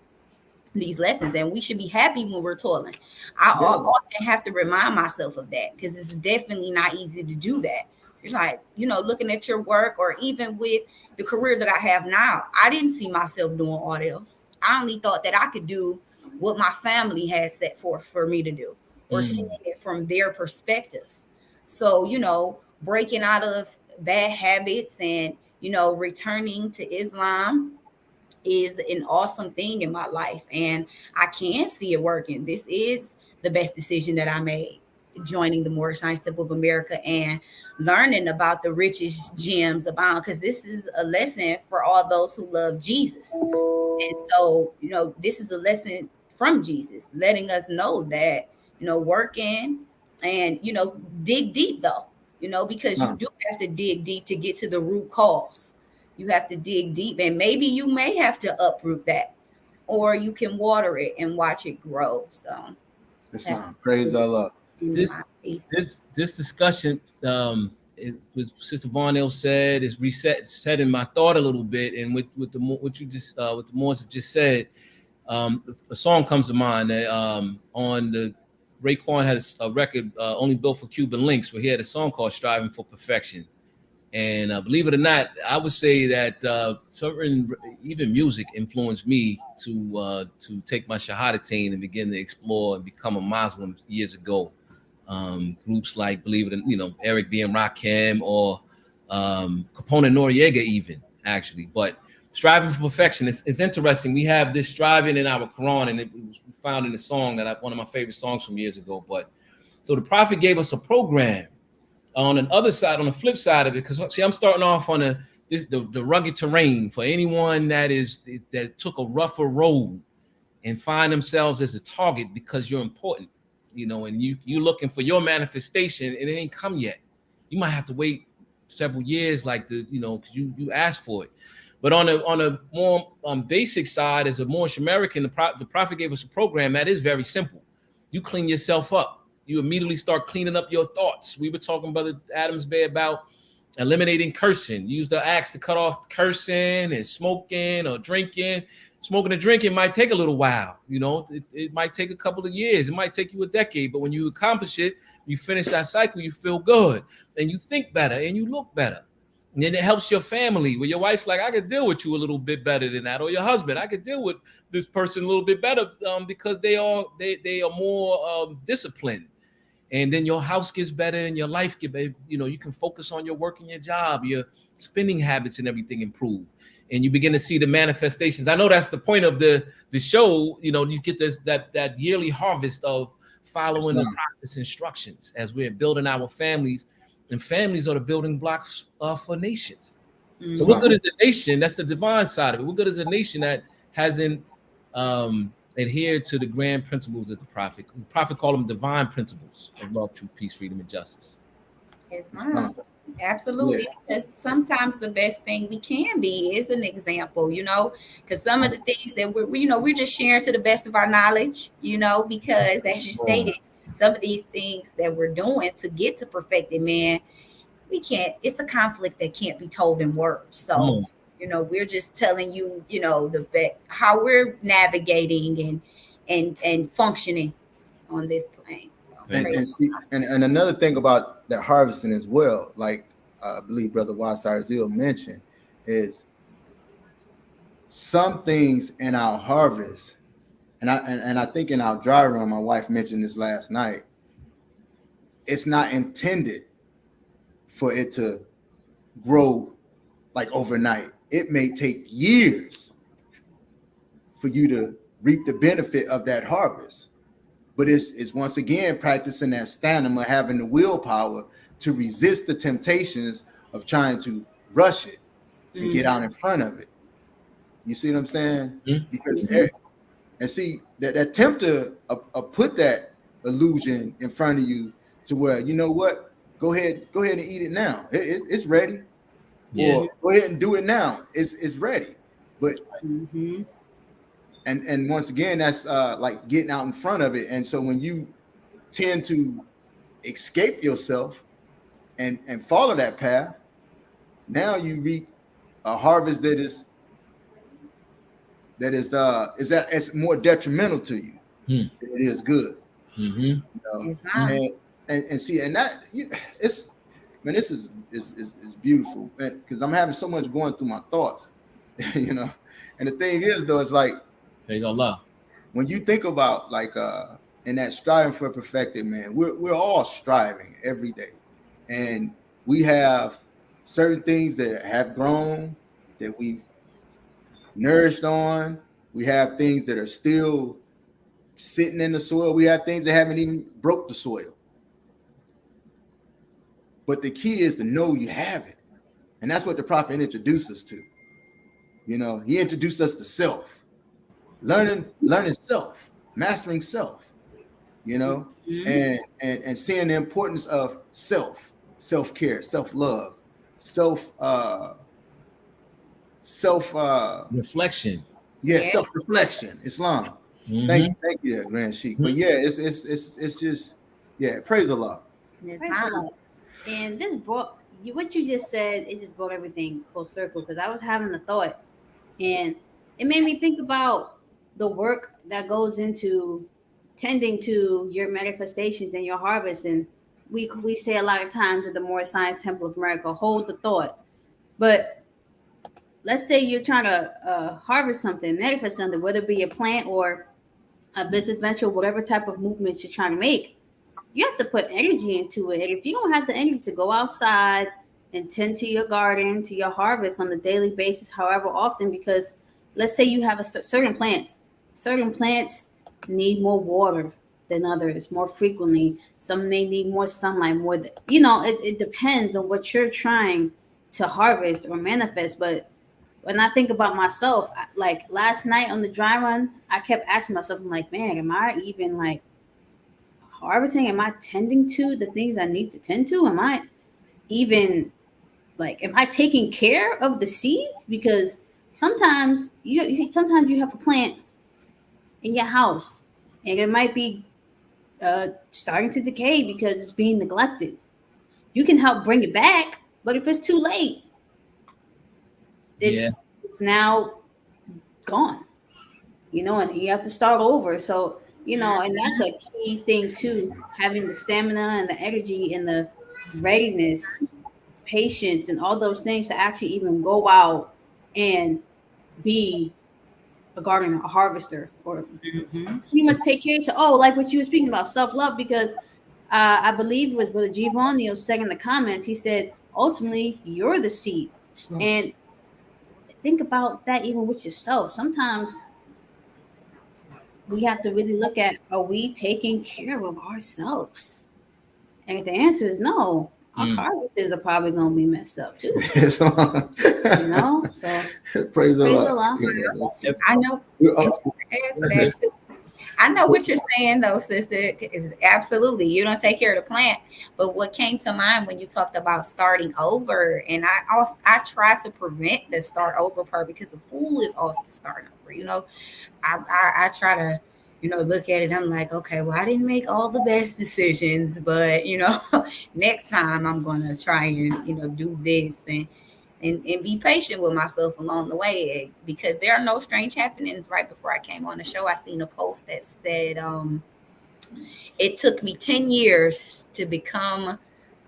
these lessons, and we should be happy when we're toiling. I often have to remind myself of that because it's definitely not easy to do that. You're like, looking at your work, or even with the career that I have now, I didn't see myself doing all else. I only thought that I could do what my family had set forth for me to do, or seeing it from their perspective. So, breaking out of bad habits and, returning to Islam is an awesome thing in my life. And I can see it working. This is the best decision that I made, joining the Moorish Science Temple of America and learning about the richest gems abound, because this is a lesson for all those who love Jesus. And so, this is a lesson from Jesus, letting us know that, working and, dig deep though, because you do have to dig deep to get to the root cause. You have to dig deep, and maybe you may have to uproot that, or you can water it and watch it grow. So Islam. Praise Allah. This discussion, it was Sister Varnell said, is setting my thought a little bit, and with what the Moors have just said, a song comes to mind that on the Raekwon had a record only built for Cuban links, where he had a song called "Striving for Perfection." And believe it or not, I would say that certain, even music, influenced me to take my Shahadatain and begin to explore and become a Muslim years ago. Groups like, believe it or not, Eric B. and Rakim, or Capone Noriega even, actually. But striving for perfection, it's interesting. We have this striving in our Quran, and it was found in a song that one of my favorite songs from years ago. But so the Prophet gave us a program. On the other side, on the flip side of it, because see, I'm starting off on the rugged terrain for anyone that took a rougher road and find themselves as a target because you're important, and you're looking for your manifestation and it ain't come yet. You might have to wait several years, because you asked for it. But on a more basic side, as a Moorish American, the Prophet gave us a program that is very simple. You clean yourself up. You immediately start cleaning up your thoughts. We were talking, Brother Adams Bay, about eliminating cursing. Use the axe to cut off cursing and smoking or drinking. Smoking and drinking might take a little while. It might take a couple of years. It might take you a decade. But when you accomplish it, you finish that cycle, you feel good. And you think better and you look better. And then it helps your family where your wife's like, I could deal with you a little bit better than that, or your husband, I could deal with this person a little bit better because they are more disciplined. And then your house gets better and your life get better. You know, you can focus on your work and your job, your spending habits and everything improve. And you begin to see the manifestations. I know that's the point of the show. You know, you get that yearly harvest of following the practice instructions as we're building our families. And families are the building blocks for nations. Mm-hmm. So what good is a nation? That's the divine side of it. What good is a nation that hasn't adhered to the grand principles of the prophet? The prophet called them divine principles of love, truth, peace, freedom, and justice. It's not. Absolutely. Because sometimes the best thing we can be is an example, you know, because some of the things that we're just sharing to the best of our knowledge, you know, because as you stated, some of these things that we're doing to get to perfected man, it's a conflict that can't be told in words. So, you know, we're just telling you, you know, how we're navigating and functioning on this plane. So, and another thing about that harvesting as well, like I believe Brother Wasar Zil mentioned, is some things in our harvest. And I think in our dry run, my wife mentioned this last night, it's not intended for it to grow like overnight. It may take years for you to reap the benefit of that harvest. But it's once again practicing that stamina, having the willpower to resist the temptations of trying to rush it and get out in front of it. You see what I'm saying? Because and see that tempter put that illusion in front of you to where, you know what, go ahead and eat it now. It's ready. Or go ahead and do it now. It's ready. But and once again, that's like getting out in front of it. And so when you tend to escape yourself and follow that path, now you reap a harvest that is it's more detrimental to you than it is good. You know? It's not. And see, and that this is beautiful, because I'm having so much going through my thoughts, you know. And the thing is, though, it's like, praise Allah. When you think about like in that striving for perfected man, we're all striving every day, and we have certain things that have grown that we've nourished on. We have things that are still sitting in the soil. We have things that haven't even broke the soil. But the key is to know you have it. And that's what the prophet introduced us to. You know, he introduced us to self. Learning self, mastering self, you know, and seeing the importance of self-care, self-love, reflection. Yeah, self-reflection, Islam. Thank you, Grand Sheikh. But yeah, it's just, yeah, praise Allah. Praise Allah. And this brought what you just said, it just brought everything full circle, because I was having a thought and it made me think about the work that goes into tending to your manifestations and your harvest. And we say a lot of times at the Moorish Science Temple of America, hold the thought. But let's say you're trying to harvest something, manifest something, whether it be a plant or a business venture, whatever type of movement you're trying to make. You have to put energy into it. And if you don't have the energy to go outside and tend to your garden, to your harvest on a daily basis, however often, because let's say you have certain plants need more water than others, more frequently. Some may need more sunlight, it depends on what you're trying to harvest or manifest. But when I think about myself, like last night on the dry run, I kept asking myself, I'm like, man, am I even like harvesting? Am I tending to the things I need to tend to? Am I even am I taking care of the seeds? Because sometimes you have a plant in your house and it might be starting to decay because it's being neglected. You can help bring it back, but if it's too late, it's now gone, and you have to start over. So, and that's a key thing too, having the stamina and the energy and the readiness, patience and all those things to actually even go out and be a gardener, a harvester, or you must take care of yourself. Oh, like what you were speaking about, self-love, because I believe it was Brother Giovanni was saying in the comments, he said, ultimately, you're the seed. And think about that even with yourself. Sometimes we have to really look at, are we taking care of ourselves? And if the answer is no, our harvests are probably going to be messed up too. So praise the Lord. I know. I know what you're saying, though, sister. Is absolutely, you don't take care of the plant. But what came to mind when you talked about starting over, and I try to prevent the start over part, because the fool is often starting over. I try to, look at it. I'm like, okay, well, I didn't make all the best decisions, but next time I'm gonna try and do this and be patient with myself along the way, because there are no strange happenings. Right before I came on the show, I seen a post that said it took me 10 years to become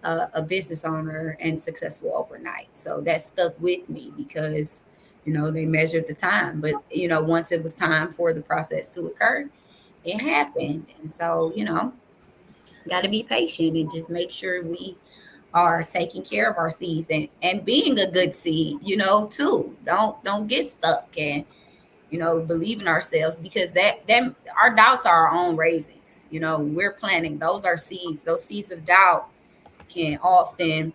a business owner and successful overnight. So that stuck with me, because they measured the time, but once it was time for the process to occur, it happened. And so got to be patient and just make sure we are taking care of our seeds and being a good seed, too. Don't get stuck and, believe in ourselves, because that our doubts are our own raisings. We're planting. Those are seeds. Those seeds of doubt can often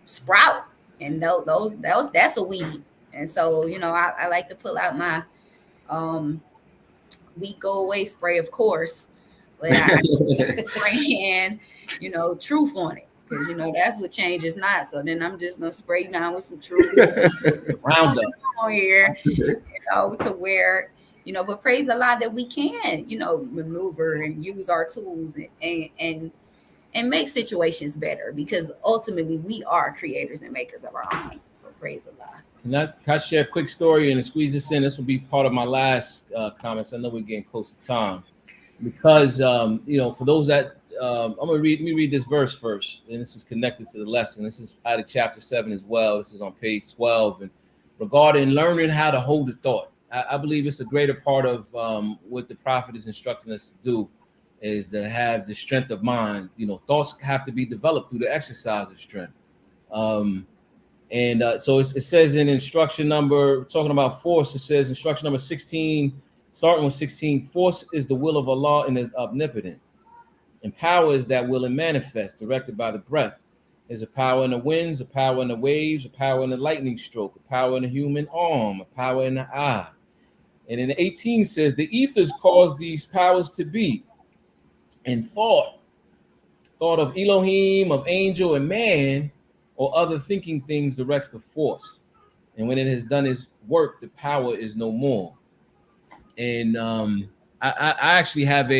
sprout. And that's a weed. And so, I like to pull out my weed go away spray, of course, but I spraying, truth on it. Because that's what change is not. So then I'm just gonna spray down with some truth Roundup on here, to where but praise the Lord that we can, maneuver and use our tools and make situations better, because ultimately we are creators and makers of our own. So praise the Lord. And I share a quick story and squeeze this in. This will be part of my last comments. I know we're getting close to time, because for those that let me read this verse first, and this is connected to the lesson. This is out of chapter 7 as well. This is on page 12, and regarding learning how to hold a thought. I believe it's a greater part of what the prophet is instructing us to do, is to have the strength of mind. Thoughts have to be developed through the exercise of strength. So it says in instruction number, talking about force, it says instruction number 16, starting with 16, force is the will of Allah and is omnipotent. And power is that will and manifest, directed by the breath. There's a power in the winds, a power in the waves, a power in the lightning stroke, a power in the human arm, a power in the eye. And in 18 says, the ethers cause these powers to be. And thought of Elohim, of angel and man, or other thinking things directs the force. And when it has done its work, the power is no more. And I actually have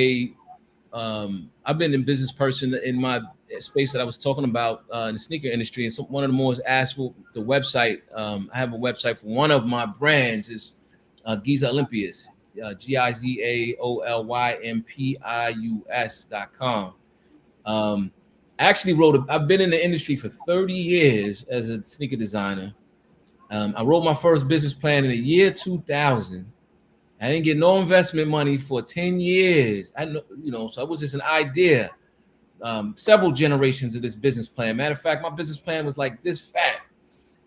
I've been a business person in my space that I was talking about in the sneaker industry. And so one of the most asked for the website, I have a website for one of my brands is Giza Olympius, GIZAOLYMPIUS.com. I actually I've been in the industry for 30 years as a sneaker designer. I wrote my first business plan in the year 2000. I didn't get no investment money for 10 years. So it was just an idea. Several generations of this business plan. Matter of fact, my business plan was like this fat.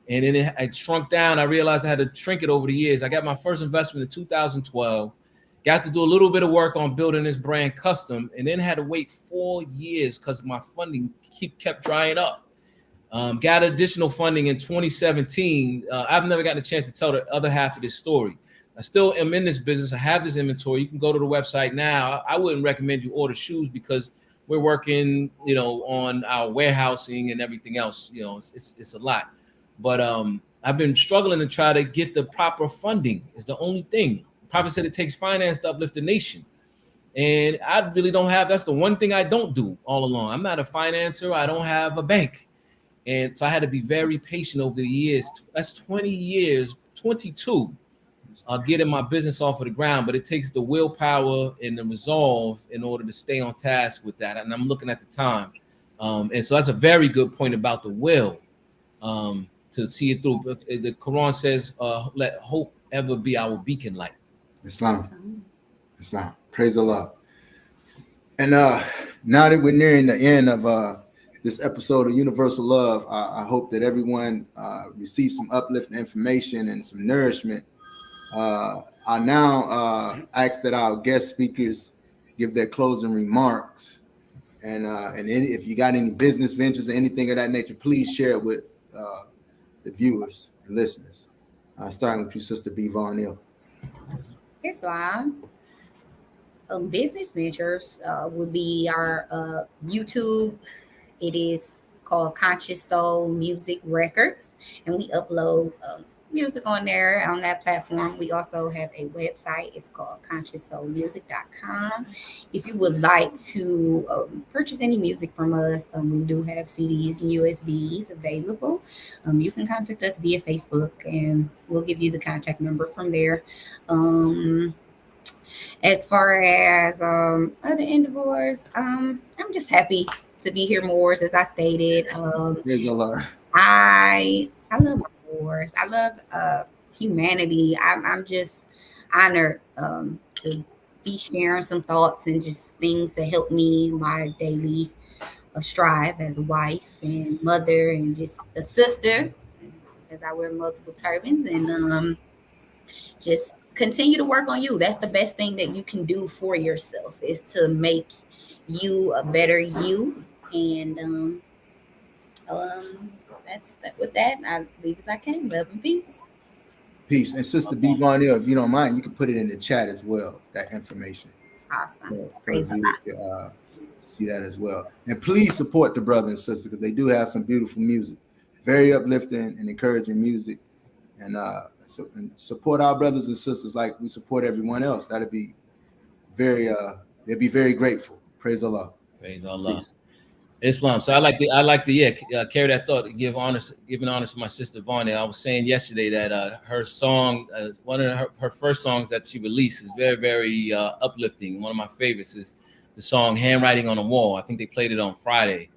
And then it shrunk down. I realized I had to shrink it over the years. I got my first investment in 2012. Got to do a little bit of work on building this brand custom, and then had to wait 4 years because my funding kept drying up. Got additional funding in 2017. I've never gotten a chance to tell the other half of this story. I still am in this business. I have this inventory. You can go to the website now. I wouldn't recommend you order shoes because we're working, on our warehousing and everything else. It's a lot. But I've been struggling to try to get the proper funding. It's the only thing. The prophet said it takes finance to uplift the nation. And I really don't have, that's the one thing I don't do all along. I'm not a financer. I don't have a bank. And so I had to be very patient over the years. That's 20 years, 22. Getting my business off of the ground, but it takes the willpower and the resolve in order to stay on task with that. And I'm looking at the time. And so that's a very good point about the will. to see it through. The Quran says, "Let hope ever be our beacon light." Islam. Praise Allah. And now that we're nearing the end of this episode of Universal Love, I hope that everyone receives some uplifting information and some nourishment. I now ask that our guest speakers give their closing remarks, and if you got any business ventures or anything of that nature, please share it with the viewers and listeners. Starting with you, Sister B. Varnell. Islam. Business ventures would be our YouTube. It is called Conscious Soul Music Records, and we upload music on there on that platform. We also have a website. It's called conscioussoulmusic.com. If you would like to purchase any music from us, we do have CDs and USBs available. You can contact us via Facebook, and we'll give you the contact number from there. As far as other endeavors, I'm just happy to be here, Moors. As I stated, Praise Allah. I love wars. I love humanity. I'm just honored to be sharing some thoughts and just things that help me in my daily strive as a wife and mother and just a sister, as I wear multiple turbans, and just continue to work on you. That's the best thing that you can do for yourself, is to make you a better you. And that's that. With that, I leave as I came. Love and peace. Peace. And Sister B. Varnell, if you don't mind, you can put it in the chat as well, that information. Awesome. So, Praise for viewers to see that as well. And please support the brother and sister, because they do have some beautiful music, very uplifting and encouraging music. And and support our brothers and sisters like we support everyone else. That'd be very they'd be very grateful. Praise Allah. Praise Allah. Peace. Islam. So I like to carry that thought, giving honors to my sister Varnell. I was saying yesterday that her song, one of her first songs that she released, is very, very uplifting. One of my favorites is the song "Handwriting on the Wall." I think they played it on Friday.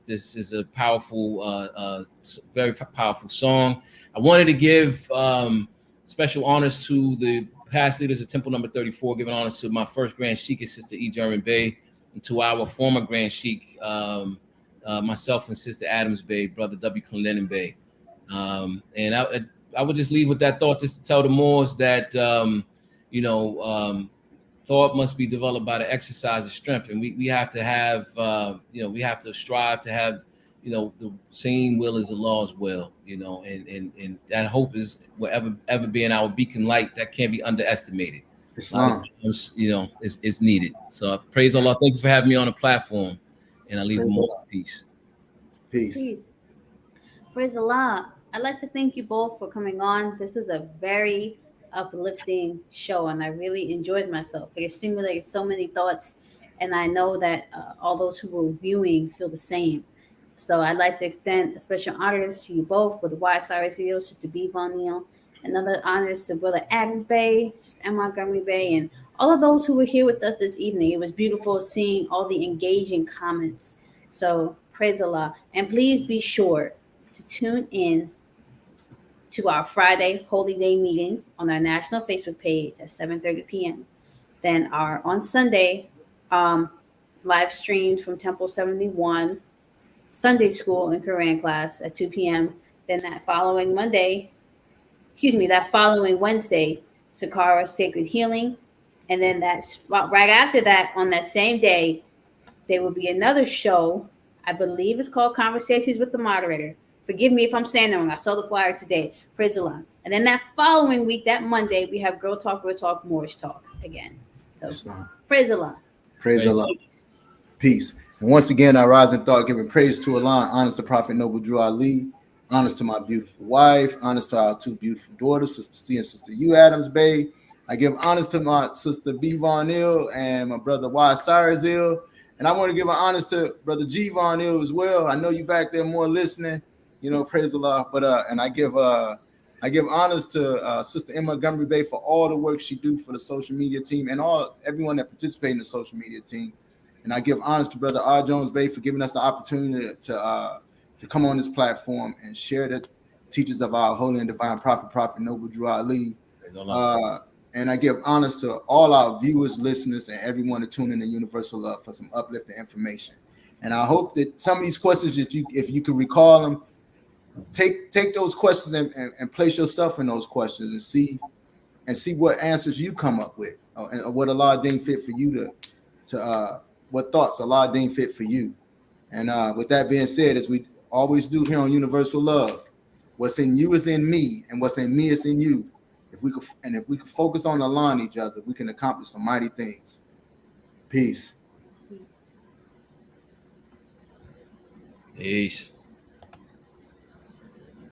This is a powerful, very powerful song. I wanted to give special honors to the past leaders of Temple Number 34, giving honors to my first Grand Sheikh, Sister E. German Bey, and to our former Grand Sheikh, myself and Sister Adams Bey, Brother W. Clendenin Bey. And I would just leave with that thought, just to tell the Moors that, thought must be developed by the exercise of strength. And we have to have, we have to strive to have, the same will as the Lord's will, and that hope is will ever be in our beacon light that can't be underestimated. Islam. It's needed. So praise Allah. Thank you for having me on the platform. And I leave you more peace. Peace. Praise Allah. I'd like to thank you both for coming on. This is a very uplifting show, and I really enjoyed myself. It stimulated so many thoughts, and I know that all those who were viewing feel the same. So I'd like to extend a special honors to you both, Brother Y. Cyrus Hill, Sister B. Varnell, and other honors to Brother Adams Bey, Sister M. Montgomery Bey, and all of those who were here with us this evening. It was beautiful seeing all the engaging comments. So praise Allah. And please be sure to tune in to our Friday Holy Day meeting on our national Facebook page at 7:30 p.m. Then on Sunday, live streamed from Temple 71, Sunday school and Quran class at 2 p.m. Then that following Wednesday, Sakara Sacred Healing. And then that's right after that, on that same day, there will be another show. I believe it's called Conversations with the Moderator. Forgive me if I'm saying that wrong. I saw the flyer today. Praise Allah. And then that following week, that Monday, we have Girl Talk, Real Talk, Moorish Talk again. So praise Allah. Praise Allah. Peace. And once again, I rise in thought, giving praise to Allah, honors to Prophet Noble Drew Ali, honors to my beautiful wife, honors to our two beautiful daughters, Sister C and Sister U. Adams Bey. I give honors to my Sister B. Varnell and my brother Y. Cyrus Hill. And I want to give an honors to Brother G. Varnell as well. I know you back there more listening, praise Allah. But and I give honors to Sister Emma Montgomery Bey for all the work she do for the social media team and everyone that participates in the social media team. And I give honors to Brother R. Jones Bey for giving us the opportunity to to come on this platform and share the teachings of our holy and divine Prophet Noble Drew Ali. And I give honors to all our viewers, listeners, and everyone to tune in to Universal Love for some uplifting information. And I hope that some of these questions that if you can recall them, take those questions and place yourself in those questions and see what answers you come up with, and what Allah deemed fit for you to what thoughts Allah deemed fit for you. And with that being said, as we always do here on Universal Love, what's in you is in me, and what's in me is in you. If we could focus on aligning each other, we can accomplish some mighty things. Peace. Peace.